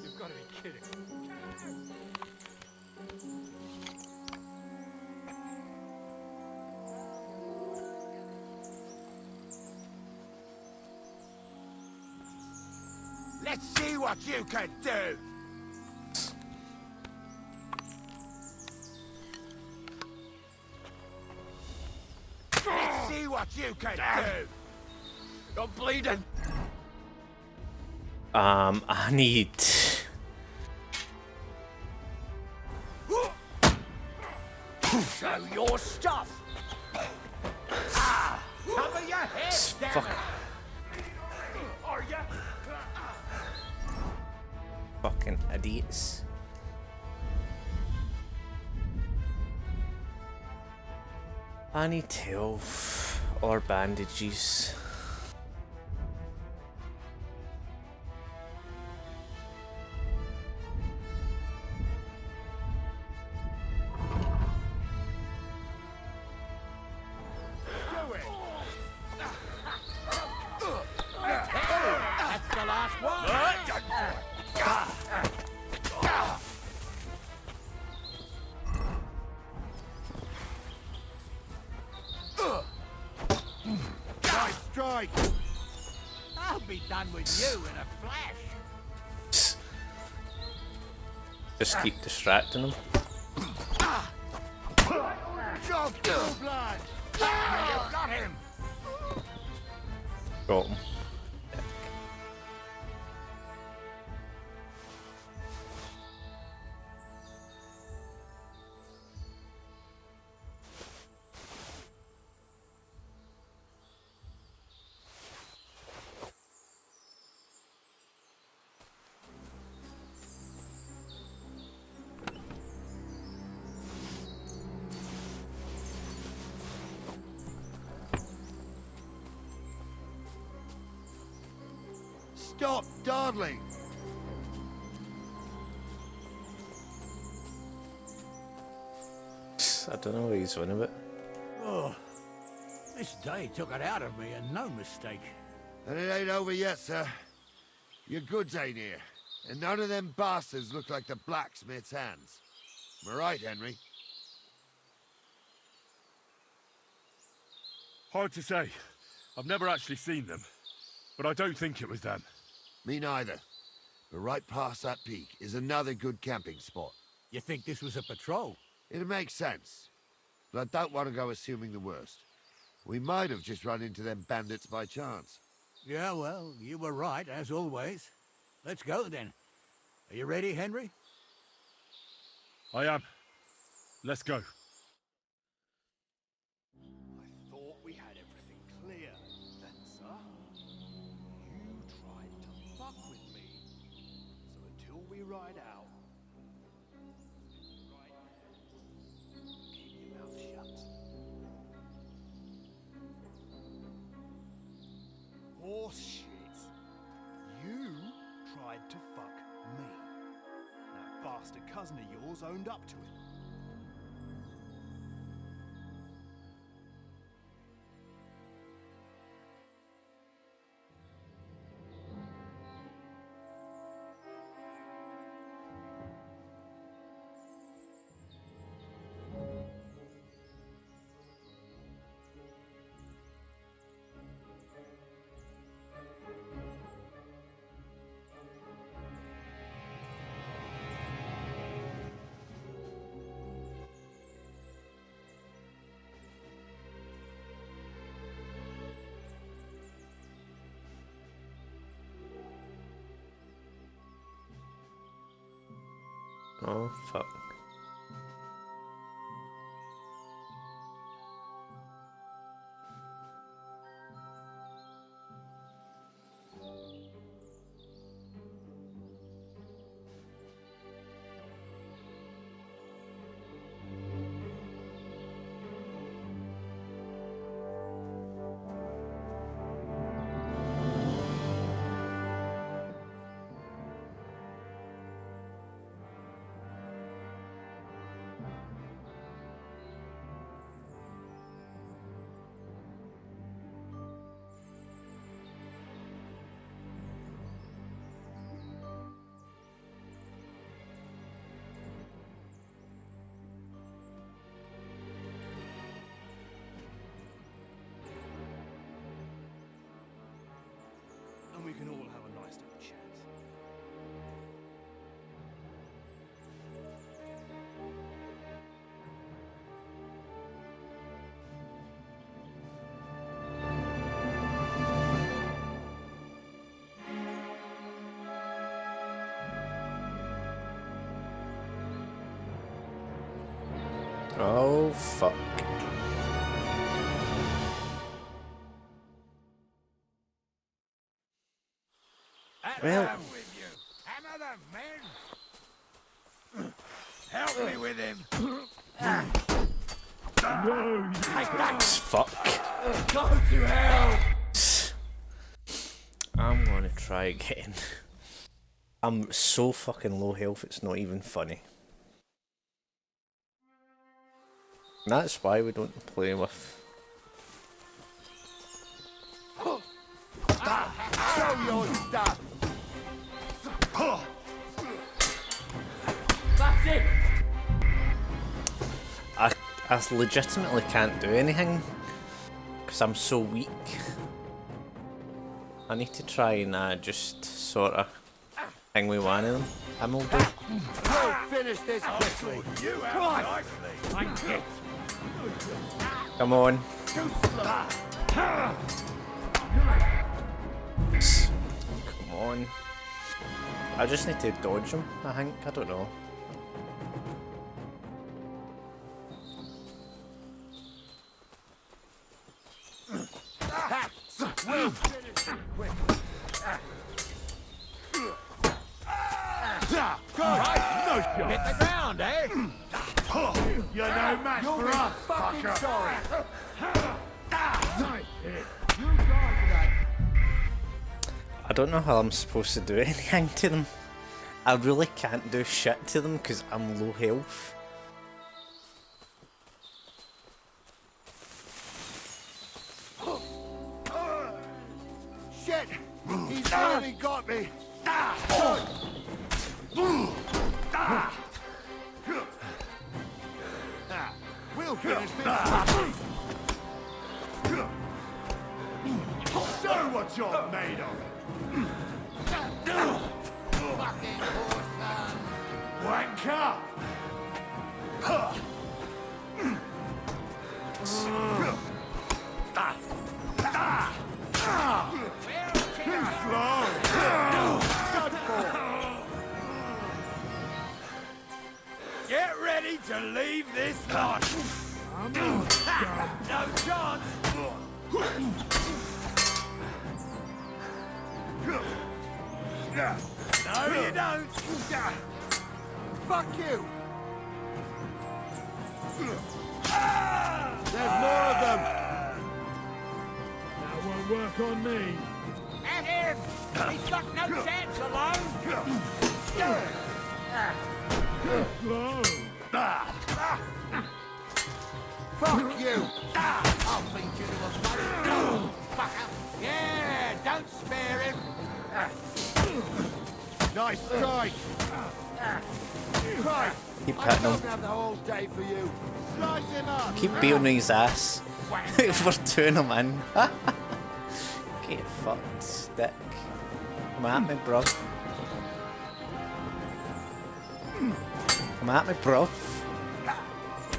Speaker 12: You've got to be kidding.
Speaker 6: Let's see what you can do! Let's see what you can do! I'm bleeding!
Speaker 1: I need...
Speaker 6: Show your stuff! Ah! Cover your head, damn
Speaker 1: Fuck.
Speaker 6: it! Are ya?
Speaker 1: Fucking idiots. I need health or bandages.
Speaker 10: That's the last one.
Speaker 8: Nice strike!
Speaker 10: I'll be done with you in a flash.
Speaker 1: Just keep distracting them.
Speaker 8: Dog, no blood!
Speaker 6: You've got him!
Speaker 1: Got him.
Speaker 8: Stop dawdling!
Speaker 1: I don't know what he's on about.
Speaker 10: Oh, this day took it out of me, and no mistake.
Speaker 8: And it ain't over yet, sir. Your goods ain't here. And none of them bastards look like the blacksmith's hands. Am I right, Henry?
Speaker 5: Hard to say. I've never actually seen them. But I don't think it was them.
Speaker 8: Me neither. But right past that peak is another good camping spot.
Speaker 10: You think this was a patrol?
Speaker 8: It makes sense. But I don't want to go assuming the worst. We might have just run into them bandits by chance.
Speaker 10: Yeah, well, you were right, as always. Let's go, then. Are you ready, Henry?
Speaker 5: I am. Let's go.
Speaker 14: I thought we had everything clear, then, sir.
Speaker 16: said to fuck me. That bastard cousin of yours owned up to it.
Speaker 1: Oh, fuck.
Speaker 16: And we can all have a nice little chat.
Speaker 1: Oh, fuck. Well,
Speaker 10: With you. Another man. Help me with him.
Speaker 12: No.
Speaker 1: fuck.
Speaker 10: Go to hell.
Speaker 1: I'm gonna try again. I'm so fucking low health, it's not even funny. That's why we don't play with.
Speaker 8: Show your stuff.
Speaker 10: That's it.
Speaker 1: I legitimately can't do anything because I'm so weak. I need to try and just sort of hang with one of them. I'm all good.
Speaker 8: We'll finish this quickly.
Speaker 10: You have nicely.
Speaker 1: Come on. Come on. I just need to dodge them, I think. I don't know.
Speaker 8: We'll finish it quickly.
Speaker 10: No shot. Hit the ground, eh?
Speaker 8: You're no match for us, fucker. Sorry.
Speaker 10: Nice hit.
Speaker 1: I don't know how I'm supposed to do anything to them. I really can't do shit to them because I'm low health.
Speaker 8: Shit! He's nearly got me. We'll finish this. Show what you're made of.
Speaker 10: Fucking horse,
Speaker 8: Wanker! Too slow! Done for!
Speaker 10: Get ready to leave this lot. No chance. No, you don't.
Speaker 8: Fuck you! There's more of them!
Speaker 12: That won't work on me.
Speaker 10: At him. He's got no chance alone.
Speaker 8: Fuck you!
Speaker 10: I'll beat you to a bloody fucker. Yeah, don't spare him.
Speaker 8: Nice strike! Christ!
Speaker 1: Keep
Speaker 8: I
Speaker 1: hitting
Speaker 8: don't
Speaker 1: him.
Speaker 8: have the whole day for you. Slice him up!
Speaker 1: Keep beating his ass. We're doing him in. Get fucked, stick. Come at me, bruv. Come at me, bruv.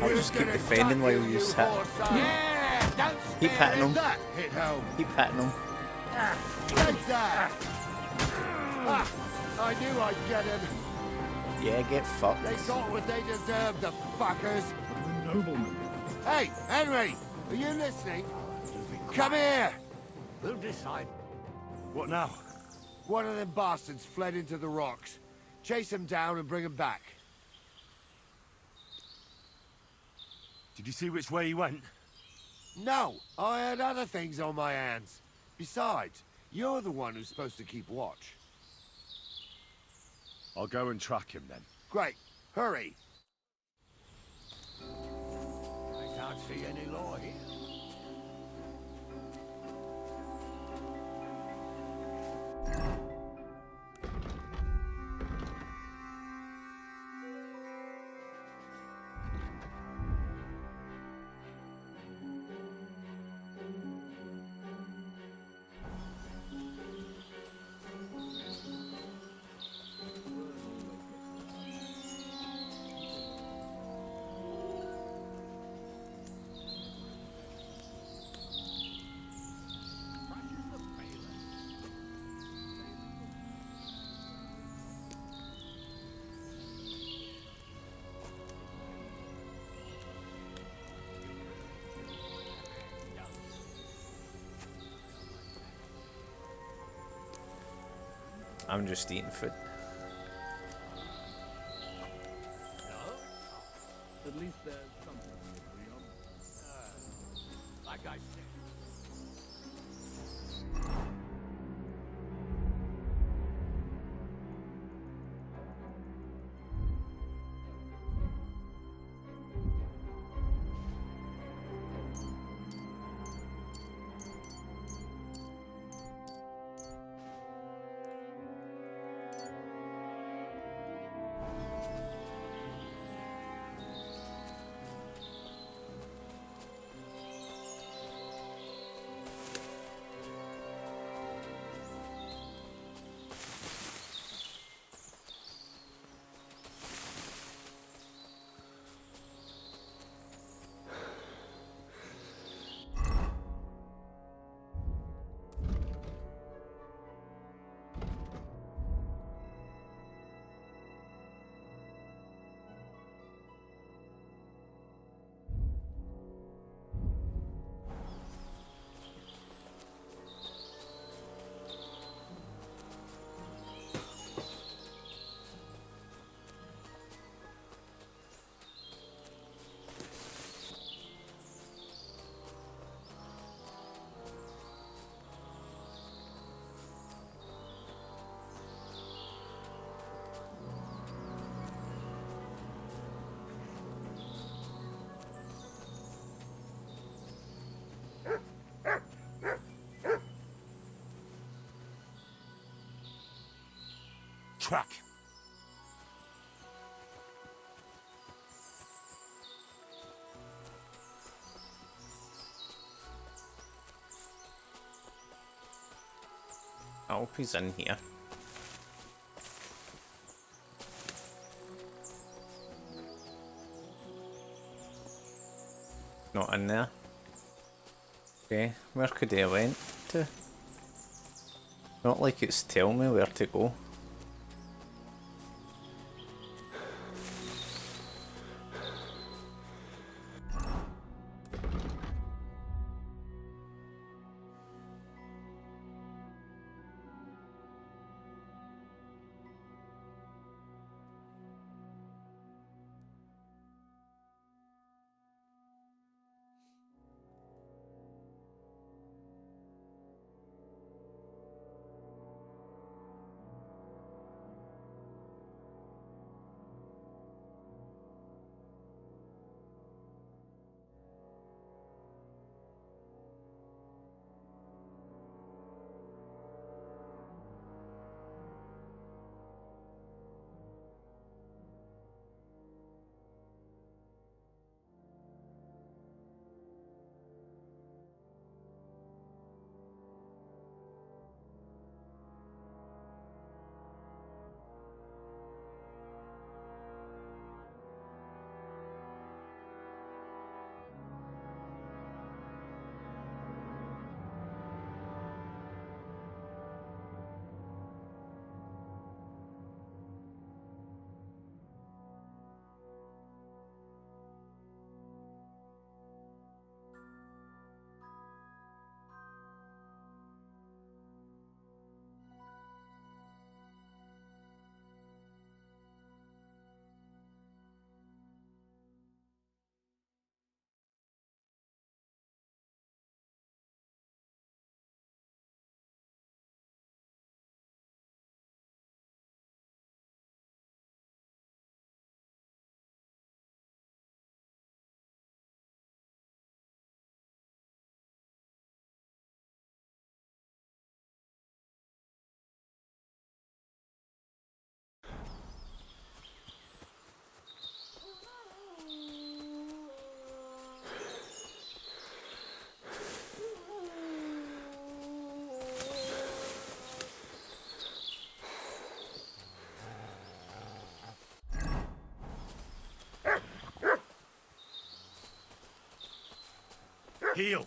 Speaker 1: I'll just keep defending while you hit.
Speaker 10: Yeah, don't
Speaker 1: Keep
Speaker 10: spare
Speaker 1: hitting him.
Speaker 8: That hit home.
Speaker 1: Keep hitting him.
Speaker 8: Take that! Ah, I knew I'd get him.
Speaker 1: Yeah, get fucked.
Speaker 8: They got what they deserved, the fuckers.
Speaker 16: Nobleman.
Speaker 8: Hey, Henry, are you listening? Come here.
Speaker 10: We'll decide.
Speaker 8: What now? One of them bastards fled into the rocks. Chase him down and bring him back.
Speaker 5: Did you see which way he went?
Speaker 8: No, I had other things on my hands. Besides, you're the one who's supposed to keep watch.
Speaker 5: I'll go and track him then.
Speaker 8: Great. Hurry.
Speaker 10: I can't see any law here.
Speaker 1: I'm just eating food.
Speaker 16: At least there's something to agree on.
Speaker 10: Like I said.
Speaker 5: Track.
Speaker 1: I hope he's in here. Not in there. Okay, where could he have went to? Not like it's telling me where to go.
Speaker 5: Heal.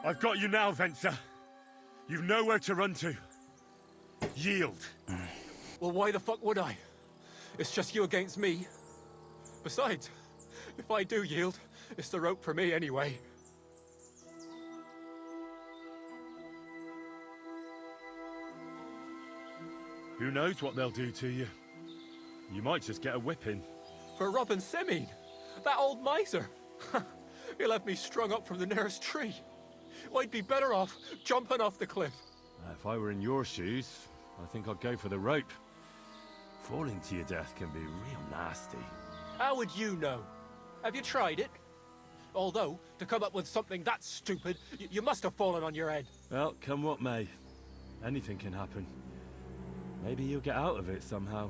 Speaker 5: I've got you now, Venser. You've nowhere to run to. Yield.
Speaker 15: Well, why the fuck would I? It's just you against me. Besides, if I do yield, it's the rope for me anyway.
Speaker 5: Who knows what they'll do to you? You might just get a whipping.
Speaker 15: For robbing Semine, that old miser. He'll have me strung up from the nearest tree. I'd be better off jumping off the cliff.
Speaker 5: If I were in your shoes, I think I'd go for the rope. Falling to your death can be real nasty.
Speaker 15: How would you know? Have you tried it? Although, to come up with something that stupid, you must have fallen on your head.
Speaker 5: Well, come what may. Anything can happen. Maybe you'll get out of it somehow.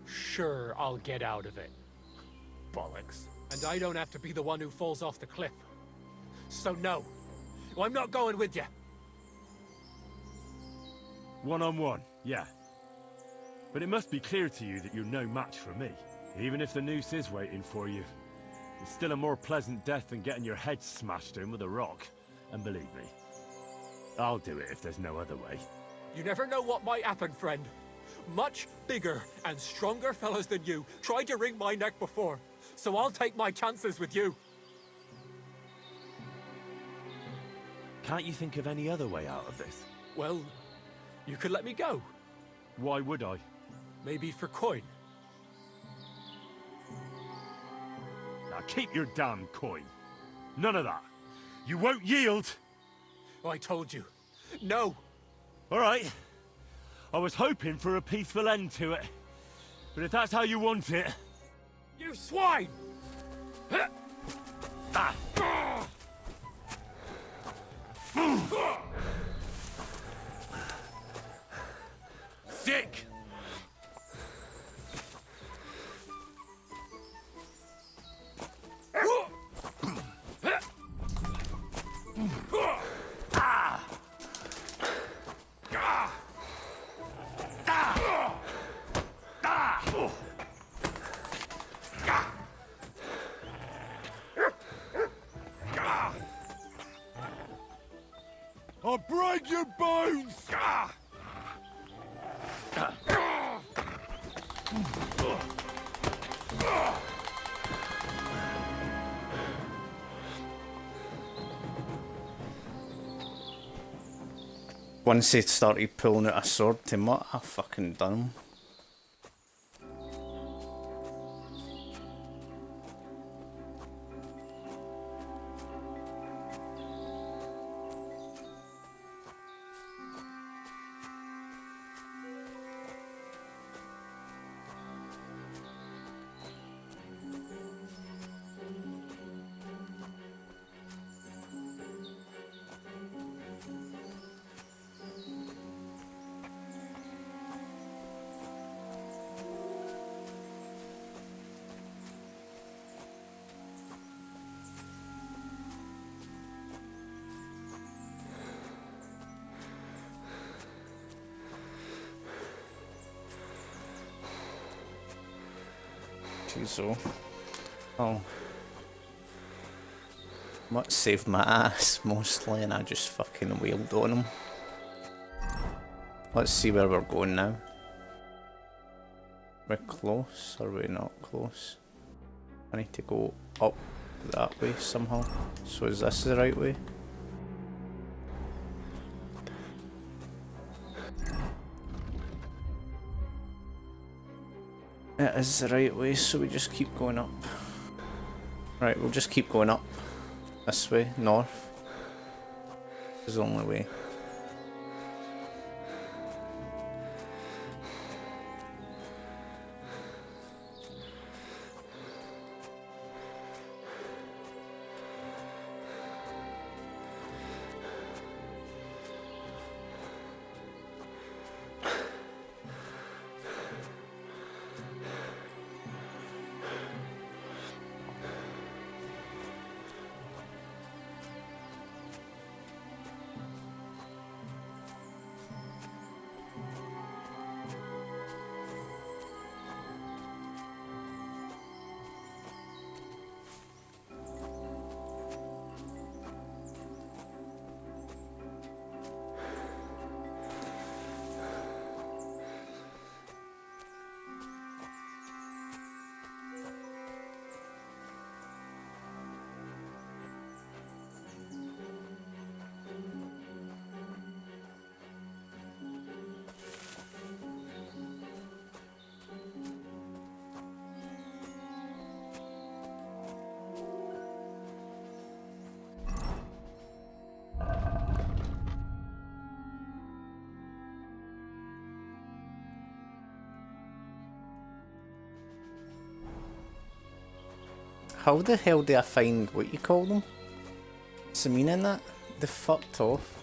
Speaker 15: Sure, I'll get out of it. Bollocks. And I don't have to be the one who falls off the cliff. So no, I'm not going with you.
Speaker 5: One-on-one, yeah. But it must be clear to you that you're no match for me. Even if the noose is waiting for you, it's still a more pleasant death than getting your head smashed in with a rock. And believe me, I'll do it if there's no other way.
Speaker 15: You never know what might happen, friend. Much bigger and stronger fellas than you tried to wring my neck before, so I'll take my chances with you.
Speaker 13: Can't you think of any other way out of this?
Speaker 15: Well, you could let me go.
Speaker 5: Why would I?
Speaker 15: Maybe for coin.
Speaker 5: Now keep your damn coin. None of that. You won't yield!
Speaker 15: I told you. No!
Speaker 5: All right. I was hoping for a peaceful end to it. But if that's how you want it...
Speaker 15: You swine!
Speaker 5: Ah. Sick!
Speaker 8: your bones!
Speaker 1: Once he started pulling out a sword to what I fucking done him. Jeez, oh. Much saved my ass mostly, and I just fucking wailed on him. Let's see where we're going now. We're close, or we're not close? I need to go up that way somehow. So is this the right way? It is the right way, so we just keep going up. Right, we'll just keep going up. This way, north. This is the only way. How the hell do I find what you call them? Samina and that? They fucked off.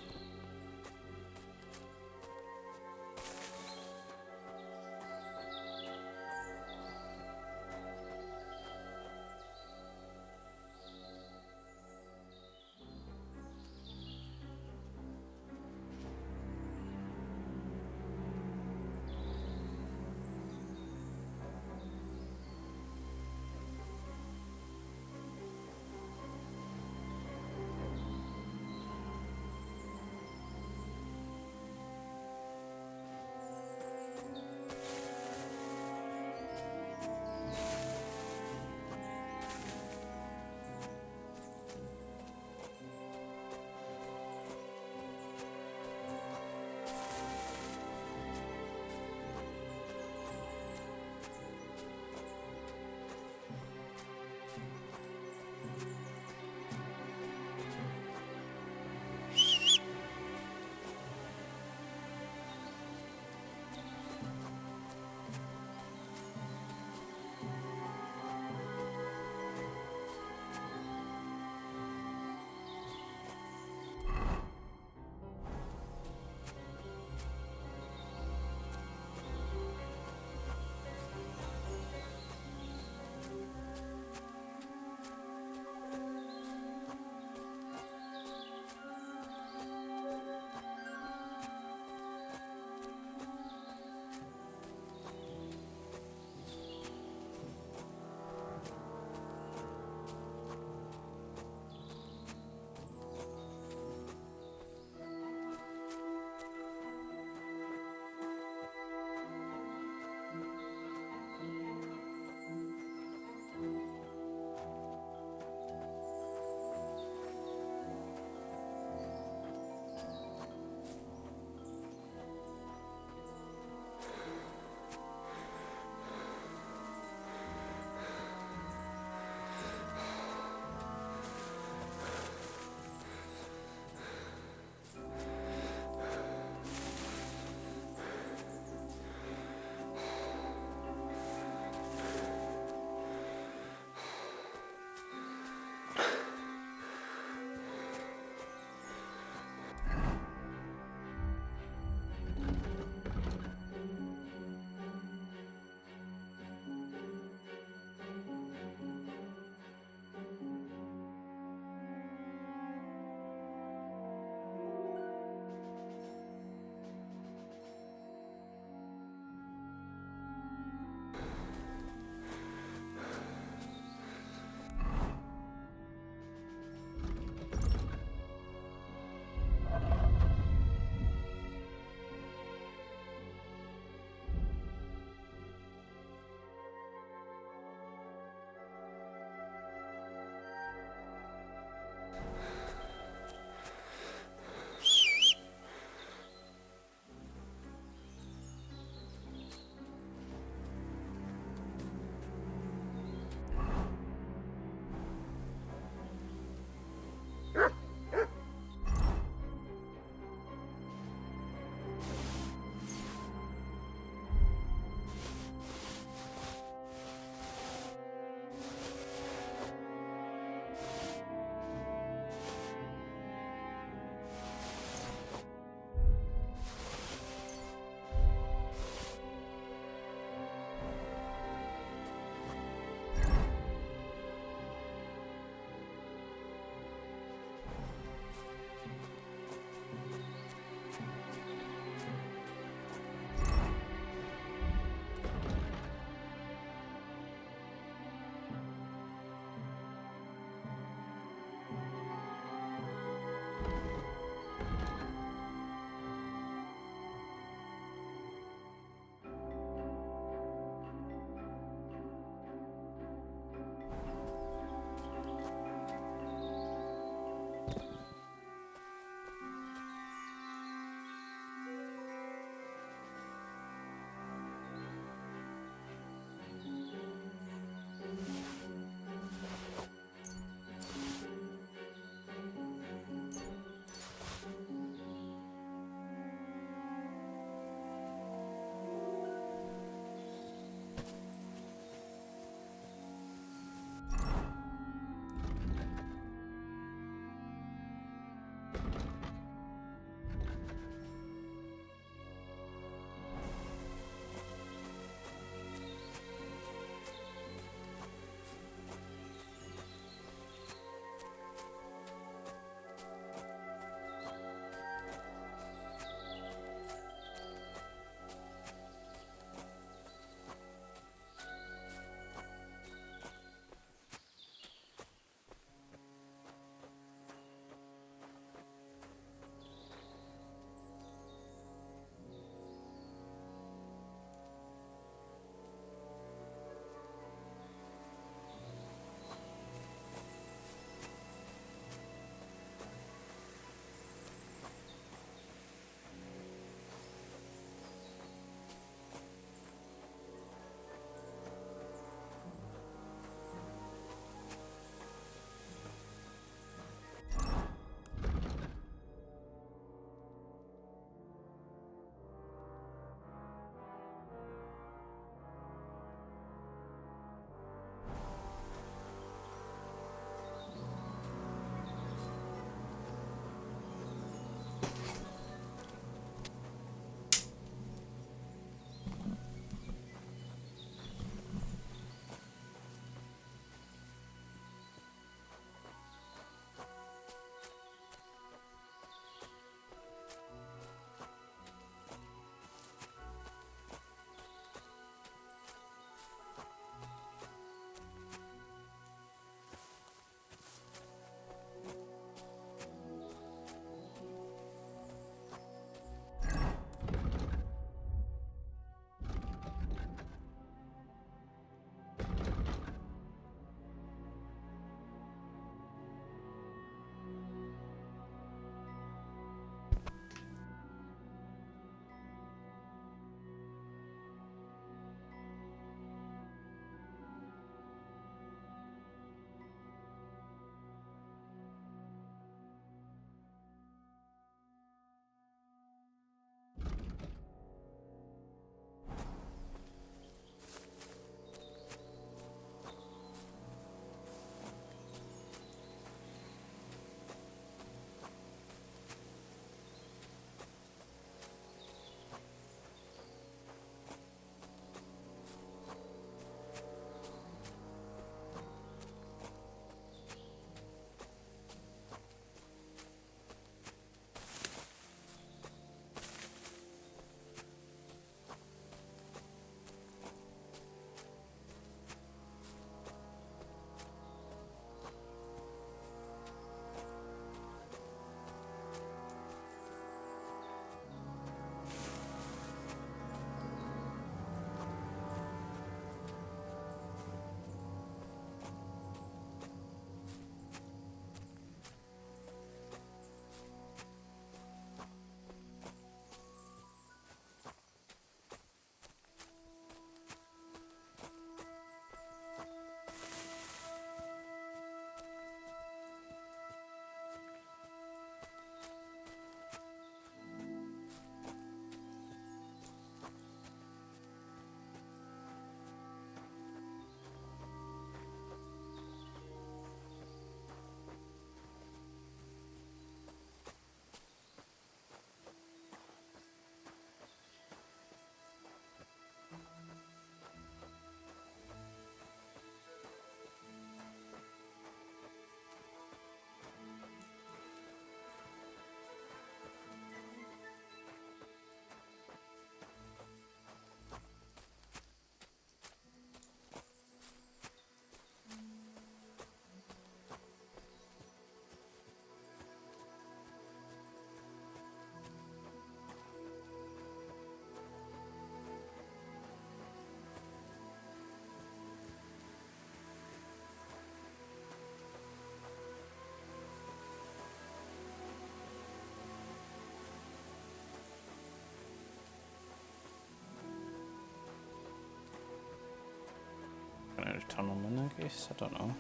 Speaker 17: turn them in, I guess. I don't know.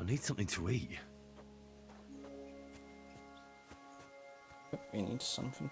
Speaker 13: I need something to eat.
Speaker 17: We need something.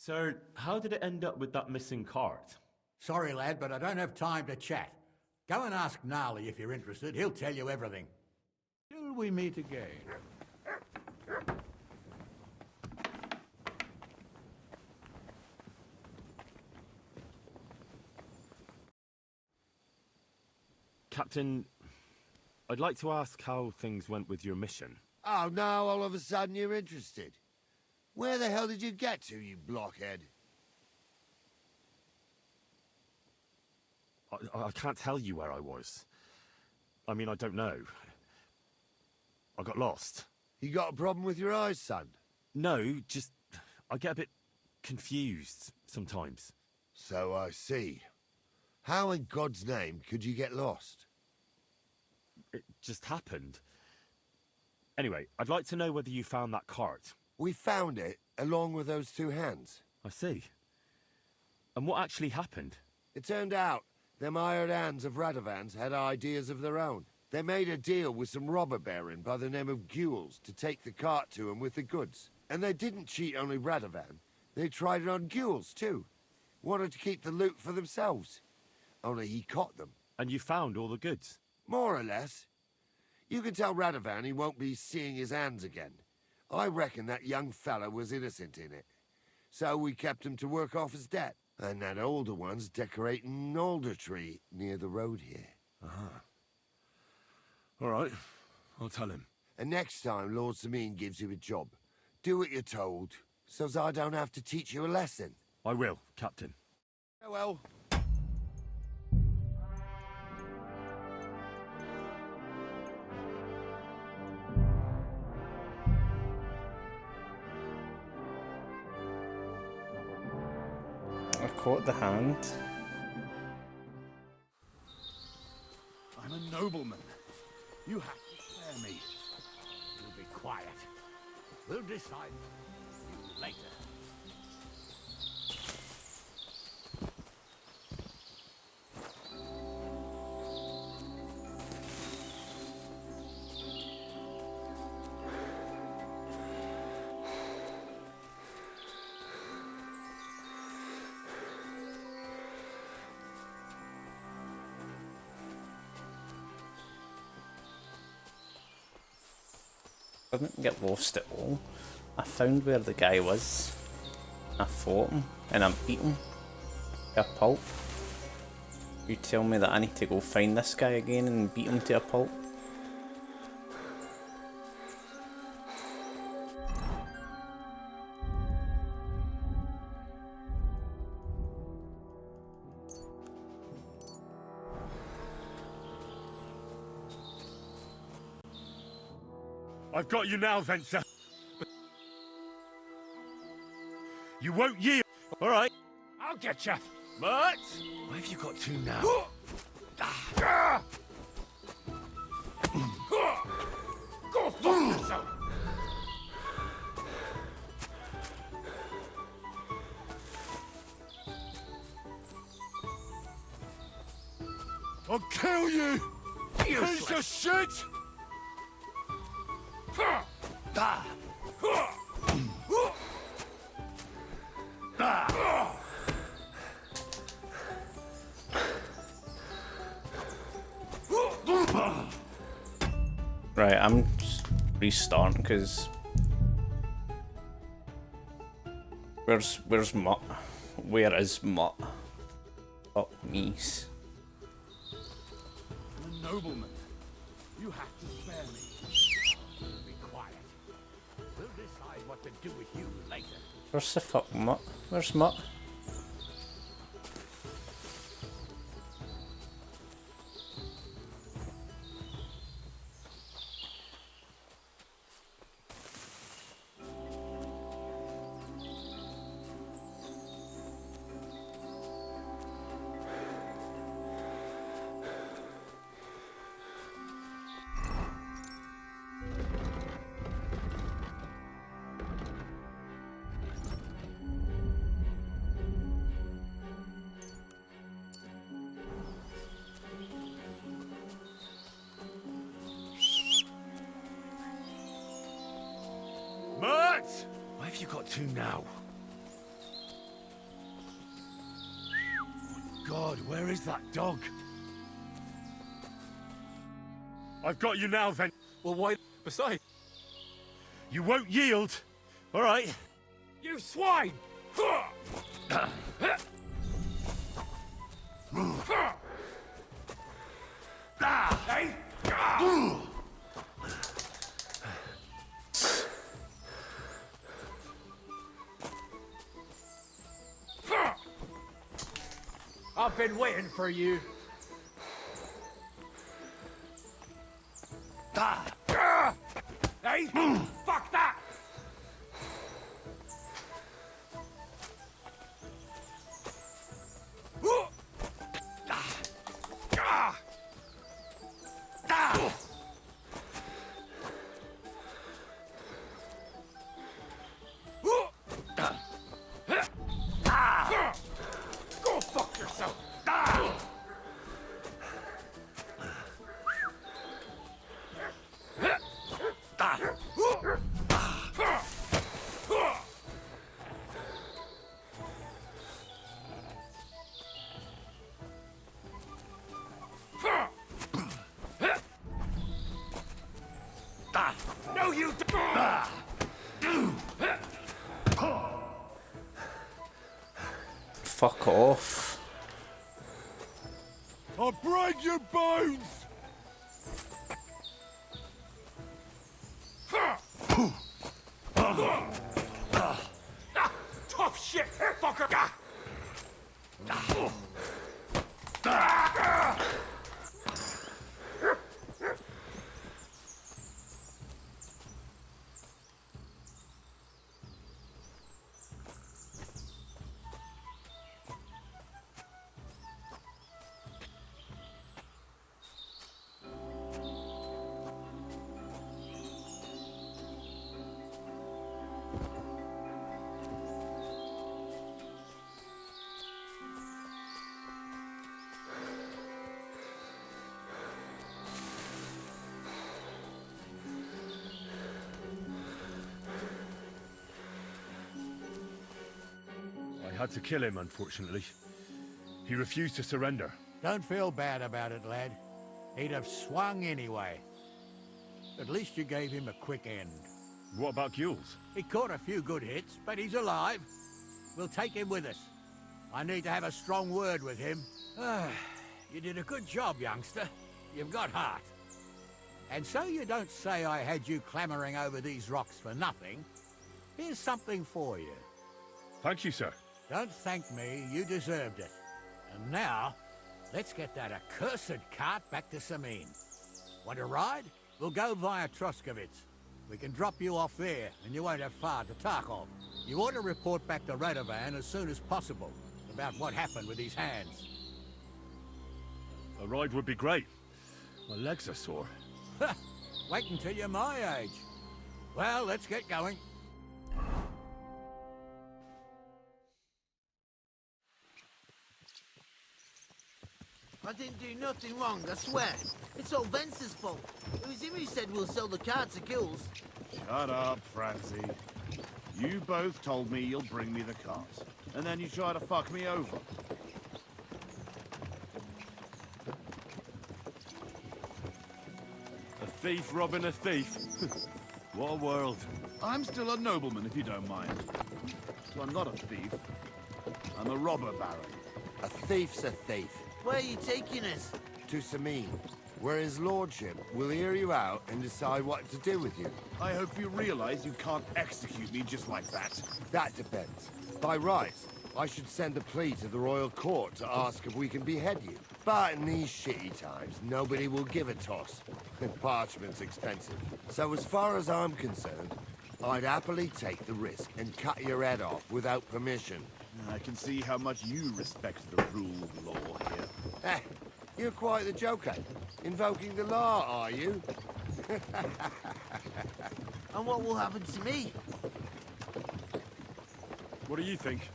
Speaker 13: Sir, how did it end up with that missing cart?
Speaker 10: Sorry, lad, but I don't have time to chat. Go and ask Gnarly if you're interested. He'll tell you everything. Till we meet again.
Speaker 5: Captain, I'd like to ask how things went with your mission.
Speaker 8: Oh, now all of a sudden you're interested. Where the hell did you get to, you blockhead?
Speaker 5: I can't tell you where I was. I mean, I don't know. I got lost.
Speaker 8: You got a problem with your eyes, son?
Speaker 5: No, just... I get a bit confused sometimes.
Speaker 8: So I see. How in God's name could you get lost?
Speaker 5: It just happened. Anyway, I'd like to know whether you found that cart.
Speaker 8: We found it, along with those two hands.
Speaker 5: I see. And what actually happened?
Speaker 8: It turned out them hired hands of Radovans had ideas of their own. They made a deal with some robber baron by the name of Gules to take the cart to him with the goods. And they didn't cheat only Radovan. They tried it on Gules, too. Wanted to keep the loot for themselves. Only he caught them.
Speaker 5: And you found all the goods?
Speaker 8: More or less. You can tell Radovan he won't be seeing his hands again. I reckon that young fella was innocent in it. So we kept him to work off his debt. And that older one's decorating an alder tree near the road here.
Speaker 5: Uh-huh. All right, I'll tell him.
Speaker 8: And next time Lord Sameen gives you a job, do what you're told, so's I don't have to teach you a lesson.
Speaker 5: I will, Captain.
Speaker 8: Farewell.
Speaker 17: I caught the hand.
Speaker 16: I'm a nobleman. You have to spare me.
Speaker 10: You be quiet. We'll decide you later.
Speaker 17: I didn't get lost at all. I found where the guy was. I fought him and I beat him. To a pulp. You tell me that I need to go find this guy again and beat him to a pulp.
Speaker 5: I've got you now, Venser. You won't yield. All right.
Speaker 4: I'll get you.
Speaker 5: But where have you got to now?
Speaker 4: Go fuck yourself.
Speaker 8: I'll kill you! Piece of shit!
Speaker 17: Right, I'm just restarting because where's Mutt? Where is Mutt? Fuck me's.
Speaker 16: I'm a nobleman. You have to spare me.
Speaker 10: Be quiet. We'll decide what to do with you later.
Speaker 17: Where's the fuck Mutt? Where's Mutt?
Speaker 5: Mert! Where have you got to now? God, where is that dog? I've got you now, then.
Speaker 15: Well, why? Besides,
Speaker 5: you won't yield. All right.
Speaker 15: You swine!
Speaker 6: Hey!
Speaker 10: I've been waiting for you.
Speaker 6: Hey! Fuck that! Go fuck yourself! No, you
Speaker 17: Fuck off.
Speaker 8: I'll break your bones!
Speaker 6: tough shit, fucker!
Speaker 5: I had to kill him, unfortunately. He refused to surrender.
Speaker 10: Don't feel bad about it, lad. He'd have swung anyway. At least you gave him a quick end.
Speaker 5: What about Gules?
Speaker 10: He caught a few good hits, but he's alive. We'll take him with us. I need to have a strong word with him. You did a good job, youngster. You've got heart. And so you don't say I had you clamoring over these rocks for nothing, here's something for you.
Speaker 5: Thank you, sir.
Speaker 10: Don't thank me, you deserved it. And now, let's get that accursed cart back to Sameen. Want a ride? We'll go via Troskovitz. We can drop you off there, and you won't have far to Tarkov. You ought to report back to Radovan as soon as possible about what happened with these hands.
Speaker 5: A ride would be great. My legs are sore.
Speaker 10: Wait until you're my age. Well, let's get going.
Speaker 18: I didn't do nothing wrong, I swear. It's all Vence's fault. It was him who said we'll sell the car to Gules.
Speaker 16: Shut up, Francie. You both told me you'll bring me the cars, and then you try to fuck me over.
Speaker 5: A thief robbing a thief. What a world.
Speaker 16: I'm still a nobleman, if you don't mind. So I'm not a thief. I'm a robber baron.
Speaker 8: A thief's a thief.
Speaker 18: Where are you taking us?
Speaker 8: To Sameen, where his lordship will hear you out and decide what to do with you.
Speaker 16: I hope you realize you can't execute me just like that.
Speaker 8: That depends. By rights, I should send a plea to the royal court to ask if we can behead you. But in these shitty times, nobody will give a toss. Parchment's expensive. So as far as I'm concerned, I'd happily take the risk and cut your head off without permission.
Speaker 16: I can see how much you respect the rule of law here.
Speaker 8: Eh, you're quite the joker. Invoking the law, are you?
Speaker 18: And what will happen to me?
Speaker 5: What do you think?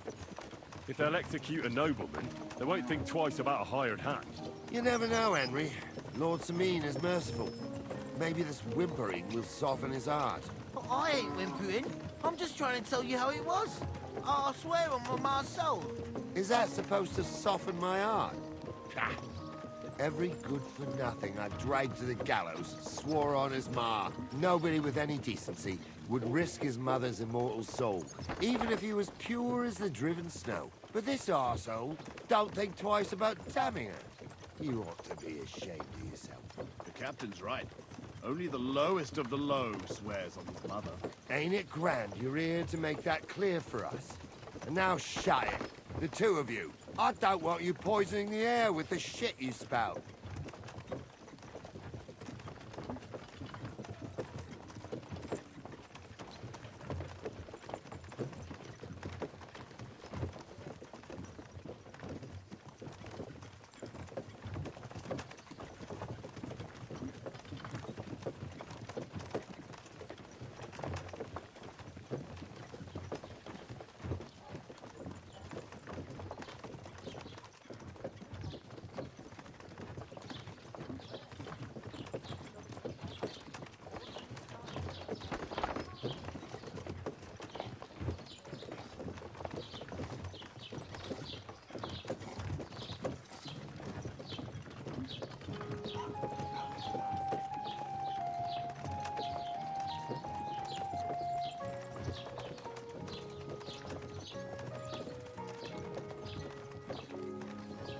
Speaker 5: If they'll execute a nobleman, they won't think twice about a hired hand.
Speaker 8: You never know, Henry. Lord Sameen is merciful. Maybe this whimpering will soften his heart.
Speaker 18: But I ain't whimpering. I'm just trying to tell you how it was. I swear on my soul.
Speaker 8: Is that supposed to soften my heart? Every good-for-nothing I dragged to the gallows swore on his ma. Nobody with any decency would risk his mother's immortal soul, even if he was pure as the driven snow. But this arsehole don't think twice about damning her. You ought to be ashamed of yourself.
Speaker 16: The captain's right. Only the lowest of the low swears on his mother.
Speaker 8: Ain't it grand you're here to make that clear for us? And now shut it, the two of you. I don't want you poisoning the air with the shit you spout.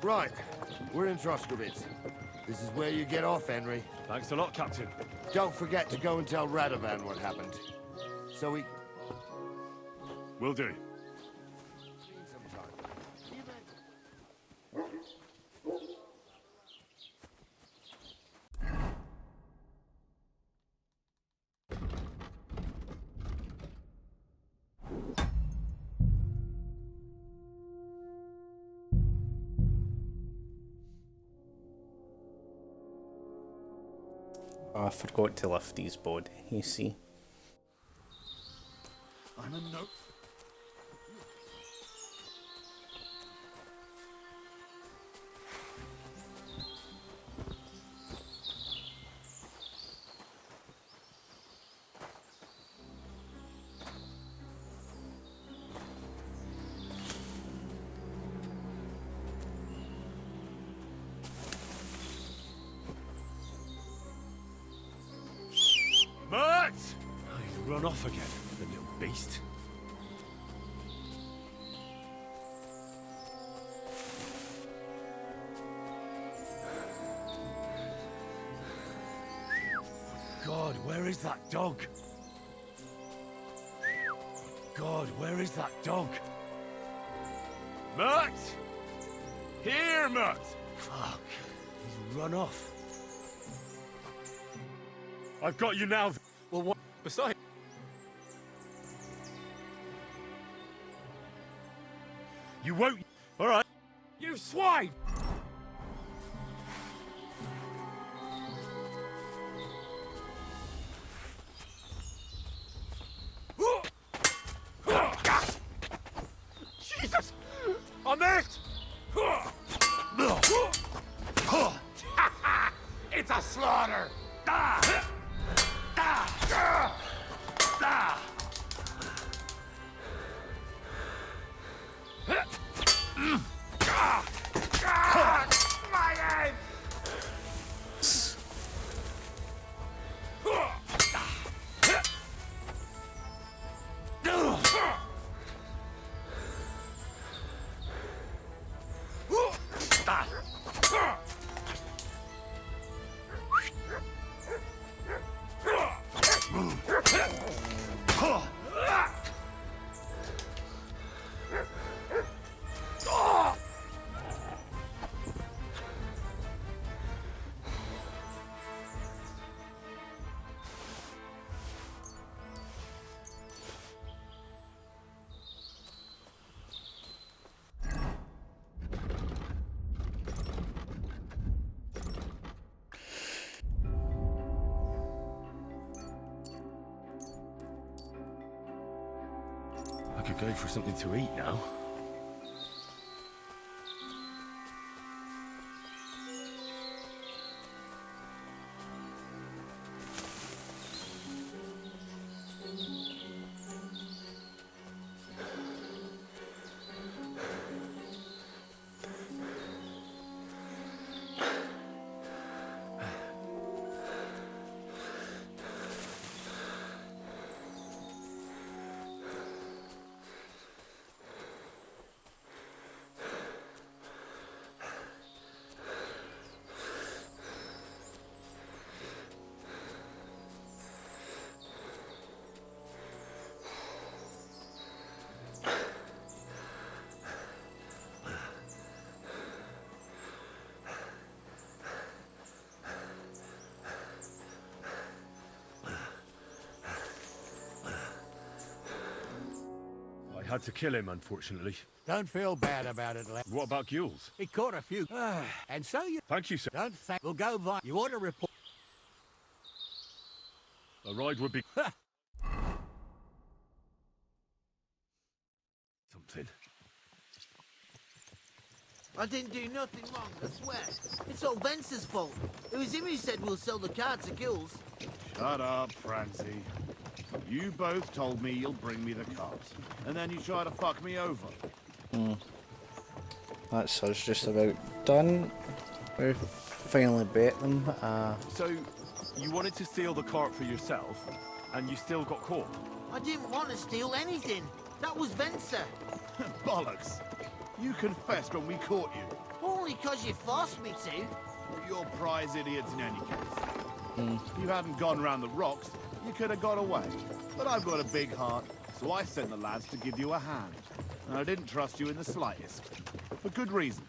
Speaker 8: Right, we're in Troskovitz. This is where you get off, Henry.
Speaker 5: Thanks a lot, Captain.
Speaker 8: Don't forget to go and tell Radovan what happened. So we...
Speaker 5: Will do.
Speaker 17: Oh, I forgot to lift his body, you see.
Speaker 16: I'm a no...
Speaker 5: Mert! Oh, he's run off again, the little beast. God, where is that dog? God, where is that dog? Mert! Here, Mert! Fuck, he's run off. I've got you now.
Speaker 15: Well, what? Besides...
Speaker 5: You won't... All right.
Speaker 15: You swine!
Speaker 5: Jesus! I'm it!
Speaker 6: It's a slaughter! My head!
Speaker 5: I could go for something to eat now. had to kill him, unfortunately.
Speaker 10: Don't feel bad about it, lad.
Speaker 5: What about Gules?
Speaker 10: He caught a few. And so you...
Speaker 5: Thank you, sir.
Speaker 10: Don't think... We'll go by... You ought to report...
Speaker 5: A ride would be... Something.
Speaker 18: I didn't do nothing wrong, I swear. It's all Vince's fault. It was him who said we'll sell the car to Gills.
Speaker 16: Shut up, Francie. You both told me you'll bring me the cart, and then you try to fuck me over.
Speaker 17: That's us just about done. We finally bet them.
Speaker 5: So, you wanted to steal the cart for yourself, and you still got caught?
Speaker 18: I didn't want to steal anything. That was Vince.
Speaker 16: Bollocks! You confessed when we caught you.
Speaker 18: Only 'cause you forced me to.
Speaker 16: You're prize idiots in any case. If you hadn't gone round the rocks, you could have got away. But I've got a big heart, so I sent the lads to give you a hand. And I didn't trust you in the slightest. For good reason.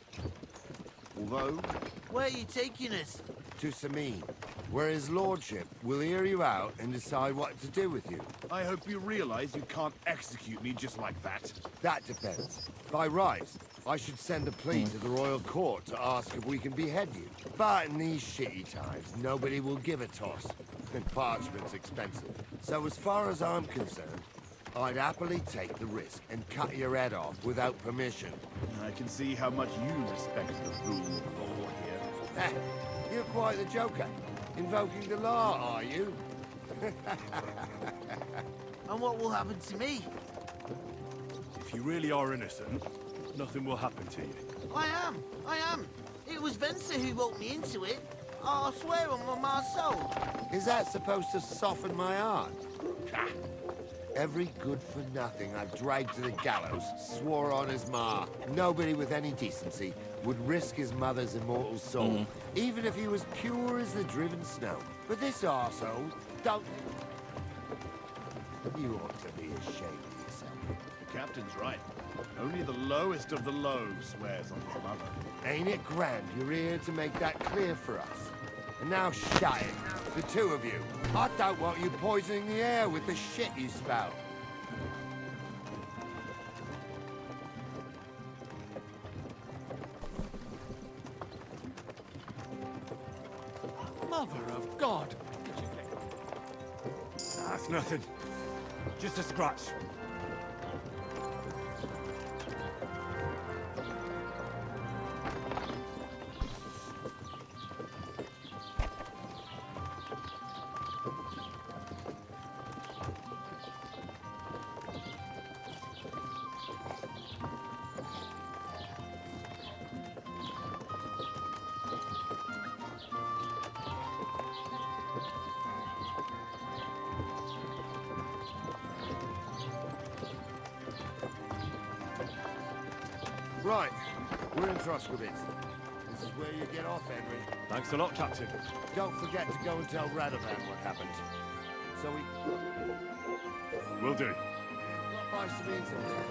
Speaker 16: Although...
Speaker 18: Where are you taking us?
Speaker 8: To Sameen, where his lordship will hear you out and decide what to do with you.
Speaker 16: I hope you realize you can't execute me just like that.
Speaker 8: That depends. By rights, I should send a plea to the royal court to ask if we can behead you. But in these shitty times, nobody will give a toss. And parchment's expensive. So as far as I'm concerned, I'd happily take the risk and cut your head off without permission.
Speaker 16: I can see how much you respect the rule of law here.
Speaker 8: You're quite the joker. Invoking the law, are you?
Speaker 18: And what will happen to me?
Speaker 5: If you really are innocent, nothing will happen to you.
Speaker 18: I am. It was Vince who walked me into it. I swear on my soul.
Speaker 8: Is that supposed to soften my heart? Every good-for-nothing I've dragged to the gallows swore on his ma. Nobody with any decency would risk his mother's immortal soul, even if he was pure as the driven snow. But this arsehole don't... You ought to be ashamed of yourself.
Speaker 16: The captain's right. Only the lowest of the low swears on his mother.
Speaker 8: Ain't it grand you're here to make that clear for us? And now shut it, the two of you. I don't want you poisoning the air with the shit you spout.
Speaker 15: Mother of God!
Speaker 5: That's nothing. Just a scratch.
Speaker 8: Right, we're in Troskovitz. This is where you get off, Henry.
Speaker 5: Thanks a lot, Captain.
Speaker 8: Don't forget to go and tell Radovan what happened. So we...
Speaker 5: Will do.
Speaker 8: Drop by Sabine sometime.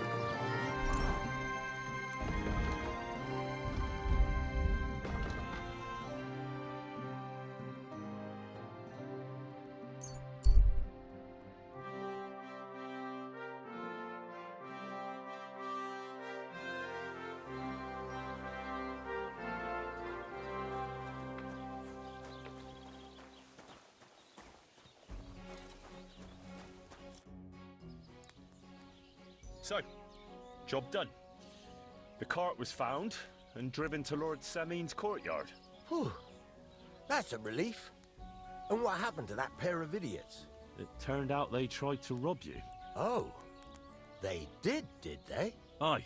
Speaker 5: So, job done. The cart was found and driven to Lord Sameen's courtyard.
Speaker 6: Whew. That's a relief. And what happened to that pair of idiots?
Speaker 5: It turned out they tried to rob you.
Speaker 6: Oh. They did they?
Speaker 5: Aye.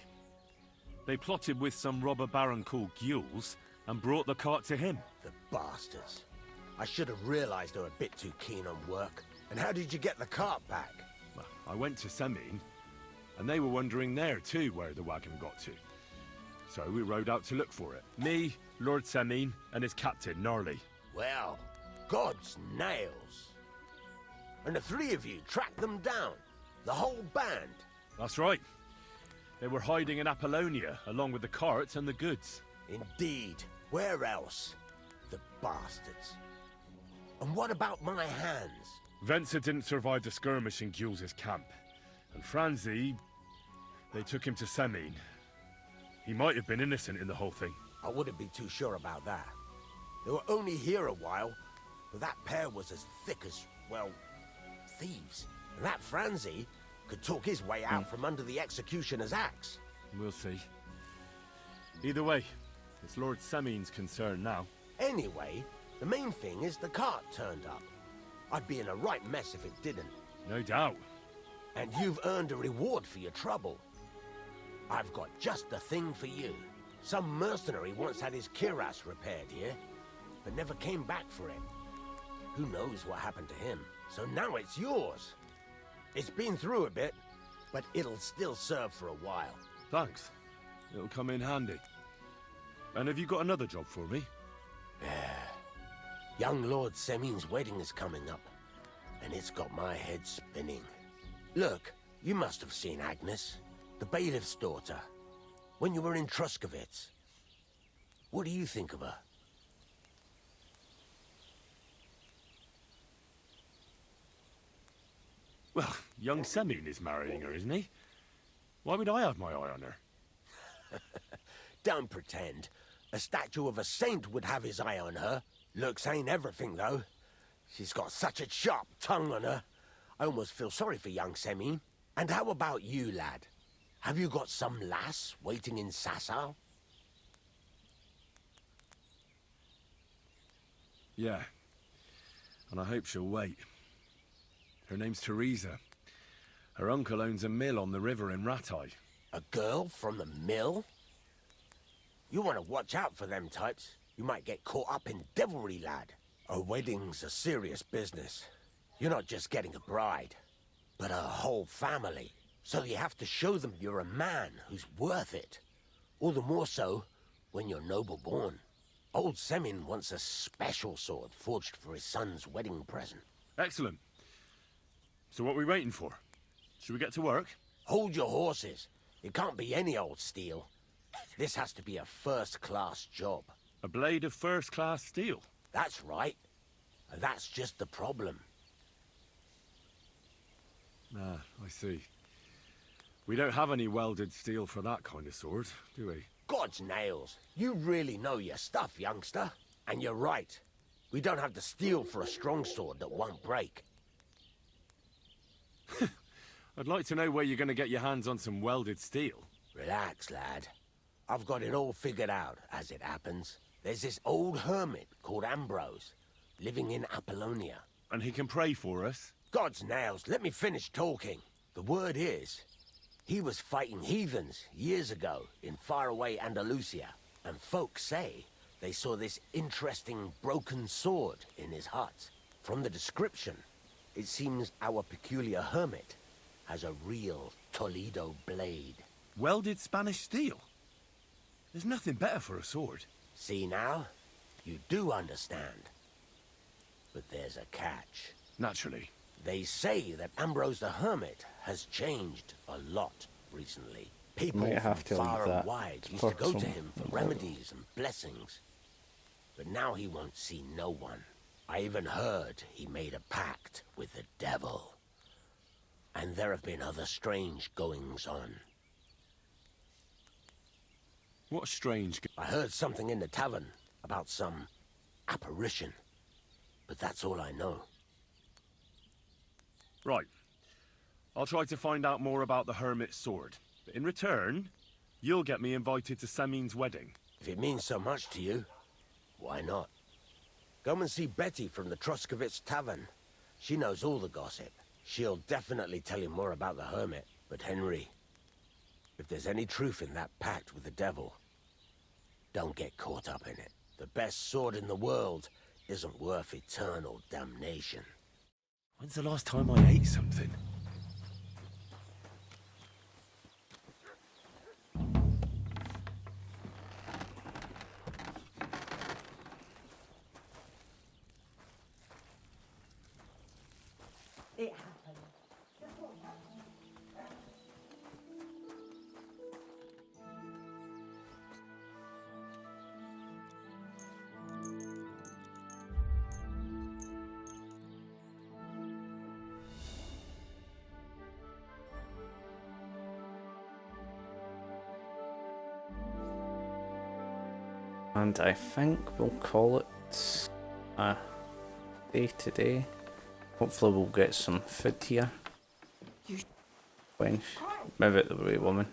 Speaker 5: They plotted with some robber baron called Gules and brought the cart to him.
Speaker 6: The bastards. I should have realized they were a bit too keen on work. And how did you get the cart back?
Speaker 5: Well, I went to Sameen, and they were wondering there too where the wagon got to. So we rode out to look for it. Me, Lord Sameen, and his captain, Gnarly.
Speaker 6: Well, God's nails. And the three of you tracked them down? The whole band?
Speaker 5: That's right. They were hiding in Apollonia, along with the carts and the goods.
Speaker 6: Indeed. Where else? The bastards. And what about my hands?
Speaker 5: Venser didn't survive the skirmish in Gules' camp. And Franzi... They took him to Semine. He might have been innocent in the whole thing.
Speaker 6: I wouldn't be too sure about that. They were only here a while, but that pair was as thick as, well, thieves. And that Franzi could talk his way out from under the executioner's axe.
Speaker 5: We'll see. Either way, it's Lord Semine's concern now.
Speaker 6: Anyway, the main thing is the cart turned up. I'd be in a right mess if it didn't.
Speaker 5: No doubt.
Speaker 6: And you've earned a reward for your trouble. I've got just the thing for you. Some mercenary once had his cuirass repaired here, but never came back for it. Who knows what happened to him? So now it's yours. It's been through a bit, but it'll still serve for a while.
Speaker 5: Thanks. It'll come in handy. And have you got another job for me?
Speaker 6: Young Lord Semine's wedding is coming up, and it's got my head spinning. Look, you must have seen Agnes, the bailiff's daughter, when you were in Truskovitz. What do you think of her?
Speaker 5: Well, young Semine is marrying her, isn't he? Why would I have my eye on her?
Speaker 6: Don't pretend. A statue of a saint would have his eye on her. Looks ain't everything, though. She's got such a sharp tongue on her. I almost feel sorry for young Semine. And how about you, lad? Have you got some lass waiting in Sasau?
Speaker 5: Yeah. And I hope she'll wait. Her name's Teresa. Her uncle owns a mill on the river in Ratai.
Speaker 6: A girl from the mill? You want to watch out for them types. You might get caught up in devilry, lad. A wedding's a serious business. You're not just getting a bride, but a whole family. So you have to show them you're a man who's worth it. All the more so when you're noble-born. Old Semine wants a special sword forged for his son's wedding present.
Speaker 5: Excellent. So what are we waiting for? Should we get to work?
Speaker 6: Hold your horses. It can't be any old steel. This has to be a first-class job.
Speaker 5: A blade of first-class steel?
Speaker 6: That's right. And that's just the problem.
Speaker 5: Ah, I see. We don't have any welded steel for that kind of sword, do we?
Speaker 6: God's nails. You really know your stuff, youngster. And you're right. We don't have the steel for a strong sword that won't break.
Speaker 5: I'd like to know where you're going to get your hands on some welded steel.
Speaker 6: Relax, lad. I've got it all figured out, as it happens. There's this old hermit called Ambrose, living in Apollonia.
Speaker 5: And he can pray for us?
Speaker 6: God's nails, let me finish talking. The word is, he was fighting heathens years ago in faraway Andalusia, and folks say they saw this interesting broken sword in his hut. From the description, it seems our peculiar hermit has a real Toledo blade.
Speaker 5: Welded Spanish steel? There's nothing better for a sword.
Speaker 6: See now? You do understand. But there's a catch.
Speaker 5: Naturally.
Speaker 6: They say that Ambrose the Hermit has changed a lot recently. People from far and wide used to go to him for remedies and blessings. But now he won't see no one. I even heard he made a pact with the devil. And there have been other strange goings-on.
Speaker 5: What strange...
Speaker 6: I heard something in the tavern about some apparition. But that's all I know.
Speaker 5: Right. I'll try to find out more about the Hermit's sword. But in return, you'll get me invited to Semine's wedding.
Speaker 6: If it means so much to you, why not? Come and see Betty from the Truskovitz Tavern. She knows all the gossip. She'll definitely tell you more about the Hermit. But Henry, if there's any truth in that pact with the devil, don't get caught up in it. The best sword in the world isn't worth eternal damnation.
Speaker 5: When's the last time I ate something?
Speaker 11: It happened.
Speaker 17: And I think we'll call it a day today. Hopefully we'll get some food here. Wench, move out the way, woman.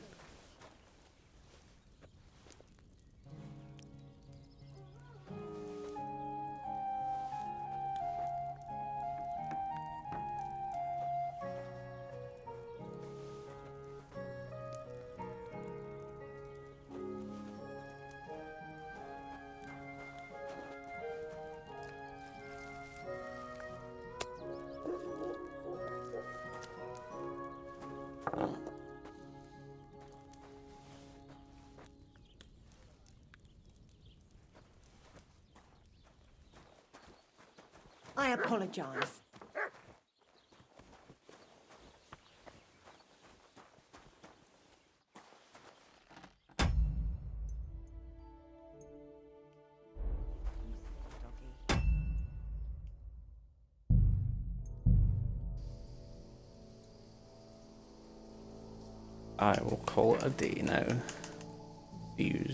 Speaker 19: I apologize.
Speaker 17: I will call it a day now. See you